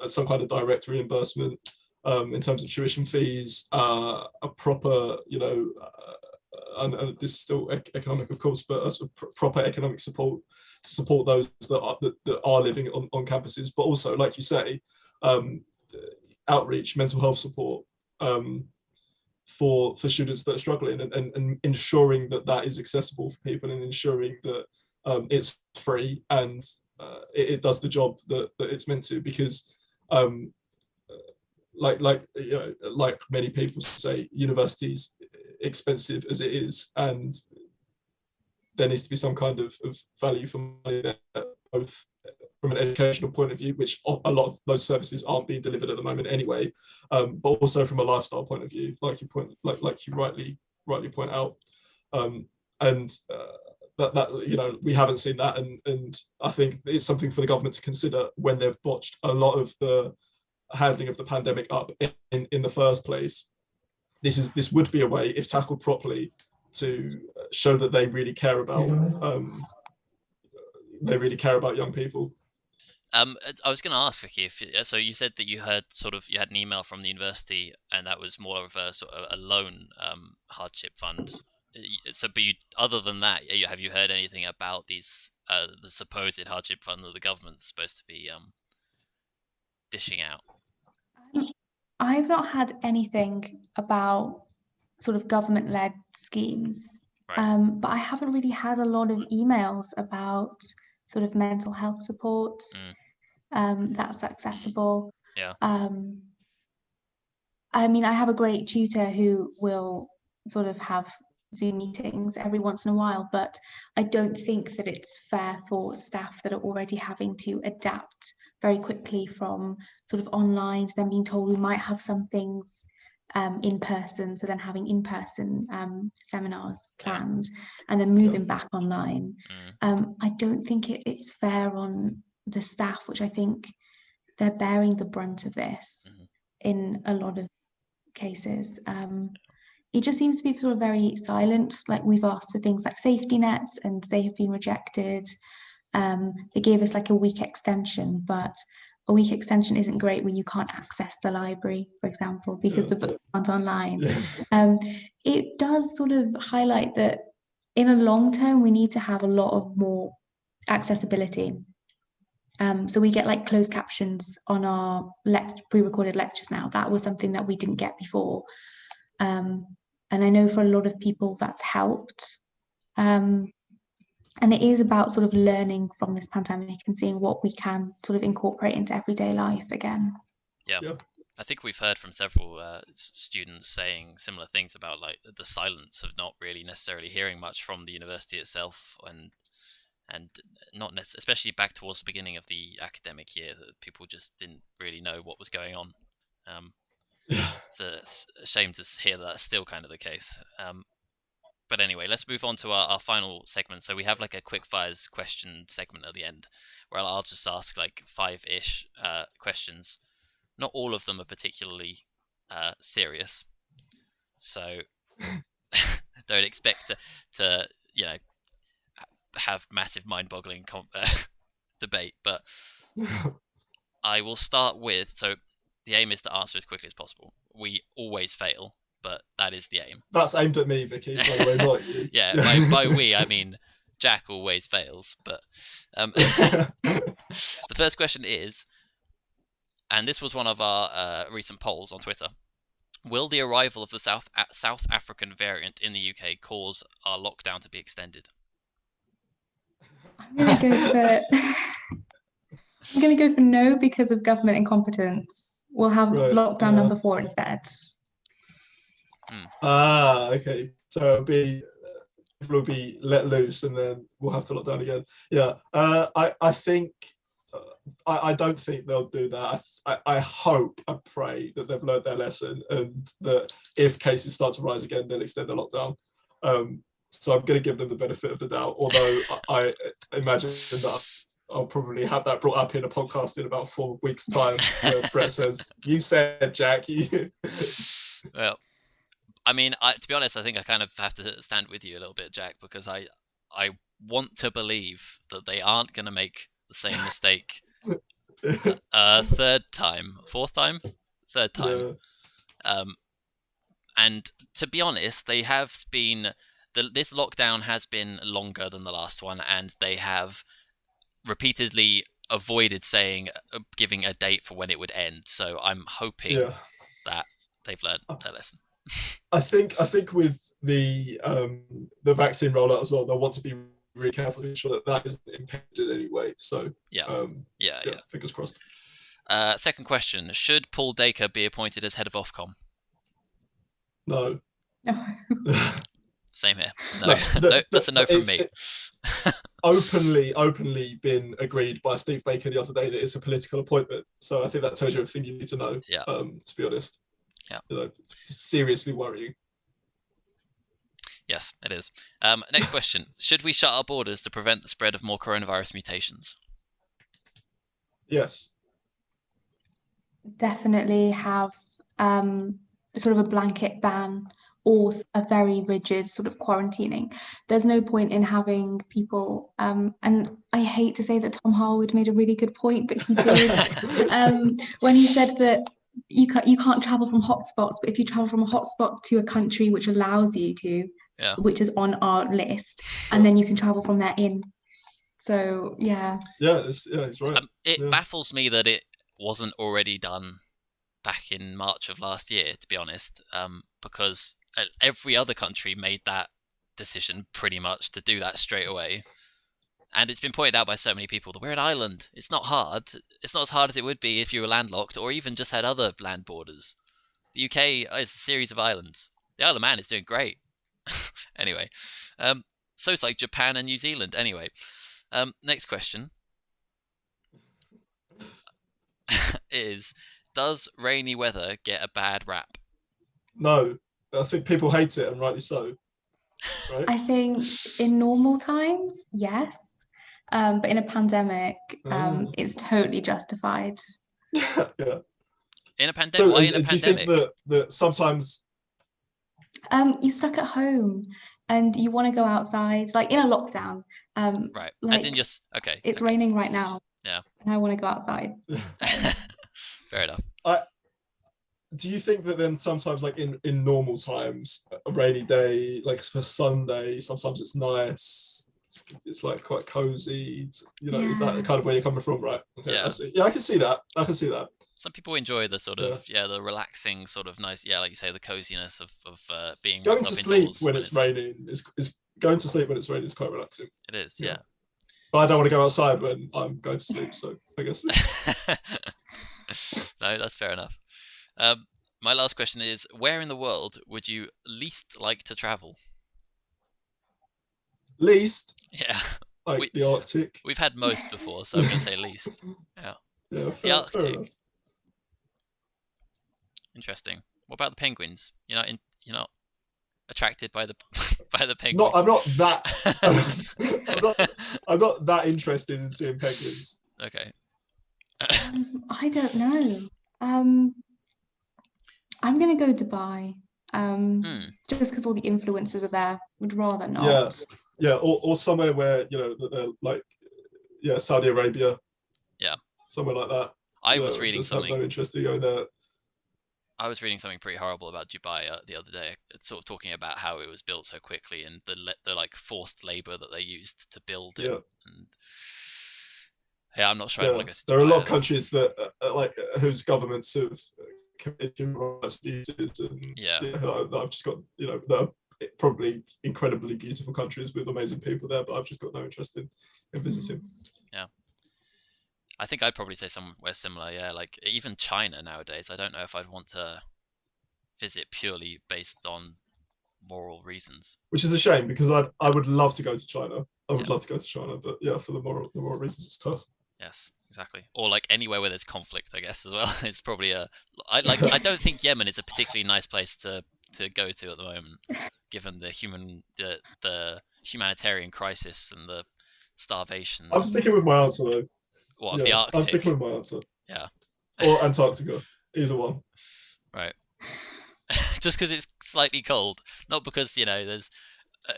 Speaker 4: some kind of direct reimbursement in terms of tuition fees, a proper, and this is still economic, of course, but proper economic support to support those that are living on campuses, but also, like you say, outreach, mental health support for students that are struggling, and ensuring that is accessible for people, and ensuring that it's free and it does the job that it's meant to, because like many people say, university's expensive as it is, and there needs to be some kind of value for money there, both from an educational point of view, which a lot of those services aren't being delivered at the moment anyway, but also from a lifestyle point of view, like you rightly point out, and that we haven't seen that, and I think it's something for the government to consider when they've botched a lot of the handling of the pandemic up in the first place. This would be a way, if tackled properly, to show that they really care about young people.
Speaker 1: I was going to ask, Vicky, so you said that you had an email from the university, and that was more of a sort of a loan hardship fund. So, but other than that, have you heard anything about these the supposed hardship fund that the government's supposed to be dishing out?
Speaker 2: I've not had anything about sort of government-led schemes,
Speaker 1: right.
Speaker 2: But I haven't really had a lot of emails about sort of mental health support that's accessible.
Speaker 1: Yeah.
Speaker 2: I mean, I have a great tutor who will sort of have Zoom meetings every once in a while, but I don't think that it's fair for staff that are already having to adapt very quickly from sort of online to then being told we might have some things in person, so then having in-person seminars planned and then moving back online. I don't think it's fair on the staff, which I think they're bearing the brunt of this in a lot of cases. It just seems to be sort of very silent. Like, we've asked for things like safety nets and they have been rejected. They gave us like a week extension, but a week extension isn't great when you can't access the library, for example, because the books aren't online. It does sort of highlight that in a long term, we need to have a lot of more accessibility. So we get like closed captions on our pre-recorded lectures now. That was something that we didn't get before. And I know for a lot of people that's helped. And it is about sort of learning from this pandemic and seeing what we can sort of incorporate into everyday life again.
Speaker 1: Yeah. I think we've heard from several students saying similar things about like the silence of not really necessarily hearing much from the university itself, and not especially back towards the beginning of the academic year, that people just didn't really know what was going on. It's a shame to hear that that's still kind of the case. But anyway, let's move on to our final segment. So we have like a quick fires question segment at the end, where I'll just ask like 5-ish questions. Not all of them are particularly serious, so don't expect to have massive mind-boggling debate. But I will start with, so the aim is to answer as quickly as possible. We always fail, but that is the aim.
Speaker 4: That's aimed at me, Vicky, by the way, not you.
Speaker 1: Yeah, by we, I mean Jack always fails. But the first question is, and this was one of our recent polls on Twitter, will the arrival of the South African variant in the UK cause our lockdown to be extended?
Speaker 2: I'm going to go for no, because of government incompetence. We'll have lockdown number 4 instead.
Speaker 4: Okay. So it'll be let loose, and then we'll have to lock down again. Yeah. I think I don't think they'll do that. I hope, I pray that they've learned their lesson, and that if cases start to rise again, they'll extend the lockdown. So I'm going to give them the benefit of the doubt, although I imagine that I'll probably have that brought up in a podcast in about 4 weeks' time, where Brett says, "You said, Jack."
Speaker 1: Well, I mean, to be honest, I think I kind of have to stand with you a little bit, Jack, because I want to believe that they aren't going to make the same mistake third time. And to be honest, they have been this lockdown has been longer than the last one, and they have repeatedly avoided giving a date for when it would end. So I'm hoping that they've learned their lesson.
Speaker 4: I think with the vaccine rollout as well, they'll want to be really careful to ensure that isn't impeded in any way. So
Speaker 1: yeah,
Speaker 4: fingers crossed.
Speaker 1: Second question: should Paul Dacre be appointed as head of Ofcom?
Speaker 4: No.
Speaker 1: Same here. No, that's a no from me.
Speaker 4: openly been agreed by Steve Baker the other day that it's a political appointment. So I think that tells you everything you need to know.
Speaker 1: Yeah.
Speaker 4: To be honest.
Speaker 1: Yeah.
Speaker 4: It's seriously worrying.
Speaker 1: Yes, it is. Next question: should we shut our borders to prevent the spread of more coronavirus mutations?
Speaker 4: Yes.
Speaker 2: Definitely have sort of a blanket ban or a very rigid sort of quarantining. There's no point in having people, and I hate to say that Tom Harwood made a really good point, but he did when he said that you can't travel from hotspots, but if you travel from a hotspot to a country which allows you to, which is on our list, and then you can travel from there in. So
Speaker 4: it's right.
Speaker 1: It baffles me that it wasn't already done back in March of last year, to be honest, because every other country made that decision pretty much to do that straight away. And it's been pointed out by so many people that we're an island. It's not hard. It's not as hard as it would be if you were landlocked or even just had other land borders. The UK is a series of islands. The Isle of Man is doing great. Anyway, so it's like Japan and New Zealand. Anyway, next question is, does rainy weather get a bad rap?
Speaker 4: No, I think people hate it, and rightly so. Right?
Speaker 2: I think in normal times, yes. But in a pandemic, it's totally justified.
Speaker 4: Yeah.
Speaker 1: In a pandemic?
Speaker 4: So,
Speaker 1: why in a pandemic?
Speaker 4: Do you think that sometimes...
Speaker 2: you're stuck at home and you want to go outside, like in a lockdown.
Speaker 1: Right.
Speaker 2: Like,
Speaker 1: as in just... Okay.
Speaker 2: It's raining right now.
Speaker 1: Yeah.
Speaker 2: And I want to go outside.
Speaker 1: Fair enough.
Speaker 4: Do you think that then sometimes, like in normal times, a rainy day, like for Sunday, sometimes it's nice, it's like quite cozy, is that the kind of where you're coming from, right? Okay,
Speaker 1: yeah.
Speaker 4: I see. Yeah, I can see that.
Speaker 1: Some people enjoy the sort of the relaxing sort of nice, like you say, the coziness of being
Speaker 4: going to sleep when it's raining is going to sleep when it's raining is quite relaxing.
Speaker 1: It is, yeah.
Speaker 4: But I don't want to go outside when I'm going to sleep, so I guess.
Speaker 1: No, that's fair enough. My last question is, where in the world would you least like to travel?
Speaker 4: Least?
Speaker 1: Yeah.
Speaker 4: Like the Arctic.
Speaker 1: We've had most before, so I'm going to say least. Yeah.
Speaker 4: Yeah,
Speaker 1: the Arctic.
Speaker 4: Fair
Speaker 1: Interesting. What about the penguins? You're not attracted by the penguins?
Speaker 4: No, I'm not that. I'm not that interested in seeing penguins.
Speaker 1: Okay.
Speaker 2: I don't know. I'm going to go Dubai. Just because all the influencers are there. Would rather not.
Speaker 4: Yeah. Or somewhere where they're like, Saudi Arabia.
Speaker 1: Yeah.
Speaker 4: Somewhere like that.
Speaker 1: I was reading something.
Speaker 4: Have no interest in going there.
Speaker 1: I was reading something pretty horrible about Dubai the other day. It's sort of talking about how it was built so quickly and the like forced labor that they used to build it. And I'm not sure I want to go to Dubai.
Speaker 4: There are a lot of countries that like whose governments have committed human rights abuses, and I've just got that are probably incredibly beautiful countries with amazing people there, but I've just got no interest in visiting.
Speaker 1: Yeah. I think I'd probably say somewhere similar, like even China nowadays. I don't know if I'd want to visit purely based on moral reasons.
Speaker 4: Which is a shame, because I would love to go to China. I would love to go to China, but for the moral reasons, it's tough.
Speaker 1: Yes, exactly. Or like anywhere where there's conflict, I guess, as well. It's probably I don't think Yemen is a particularly nice place to go to at the moment, given the humanitarian crisis and the starvation.
Speaker 4: I'm sticking with my answer though.
Speaker 1: What, of the Arctic?
Speaker 4: I'm sticking with my answer.
Speaker 1: Yeah.
Speaker 4: Or Antarctica, either one.
Speaker 1: Right. Just because it's slightly cold, not because there's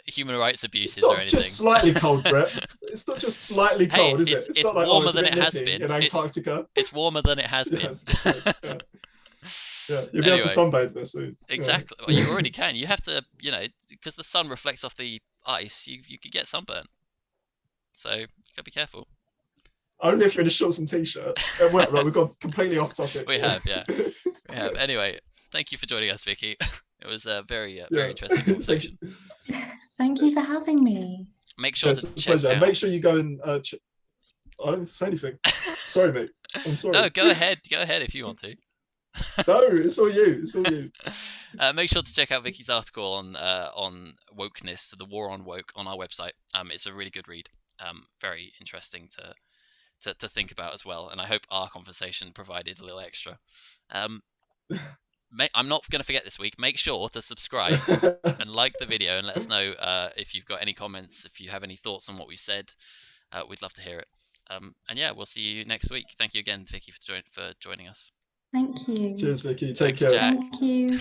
Speaker 1: human rights abuses
Speaker 4: It's
Speaker 1: or
Speaker 4: not
Speaker 1: anything.
Speaker 4: just slightly cold, Brett. It's not just slightly
Speaker 1: Hey,
Speaker 4: cold, is it?
Speaker 1: it's
Speaker 4: not like,
Speaker 1: warmer
Speaker 4: it's a
Speaker 1: than
Speaker 4: bit
Speaker 1: it has
Speaker 4: nippy
Speaker 1: been.
Speaker 4: in Antarctica.
Speaker 1: It's warmer than it has been.
Speaker 4: Yes, yeah. Yeah, you'll be able to sunbathe there soon.
Speaker 1: Exactly.
Speaker 4: Yeah.
Speaker 1: Well, you already can. You have to, because the sun reflects off the ice, you could get sunburnt. So you gotta be careful.
Speaker 4: Only if you're in a shorts and t-shirt. Right, we've gone completely off topic.
Speaker 1: We have, yeah. We have. Anyway, thank you for joining us, Vicky. It was a very interesting conversation.
Speaker 2: Thank you for having me.
Speaker 1: Make sure
Speaker 4: It's
Speaker 1: to
Speaker 4: a
Speaker 1: check
Speaker 4: pleasure.
Speaker 1: out.
Speaker 4: Make sure you go and I don't have to say anything. Sorry, mate. I'm sorry.
Speaker 1: No, go ahead. Go ahead if you want to.
Speaker 4: No, it's all you. It's all you.
Speaker 1: Make sure to check out Vicky's article on wokeness, the war on woke, on our website. It's a really good read. Very interesting to think about as well. And I hope our conversation provided a little extra. I'm not going to forget this week. Make sure to subscribe and like the video and let us know if you've got any comments, if you have any thoughts on what we said. We'd love to hear it. And yeah, we'll see you next week. Thank you again, Vicky, for joining us.
Speaker 2: Thank you.
Speaker 4: Cheers, Vicky. Take
Speaker 1: Thanks,
Speaker 4: care.
Speaker 1: Jack.
Speaker 2: Thank you.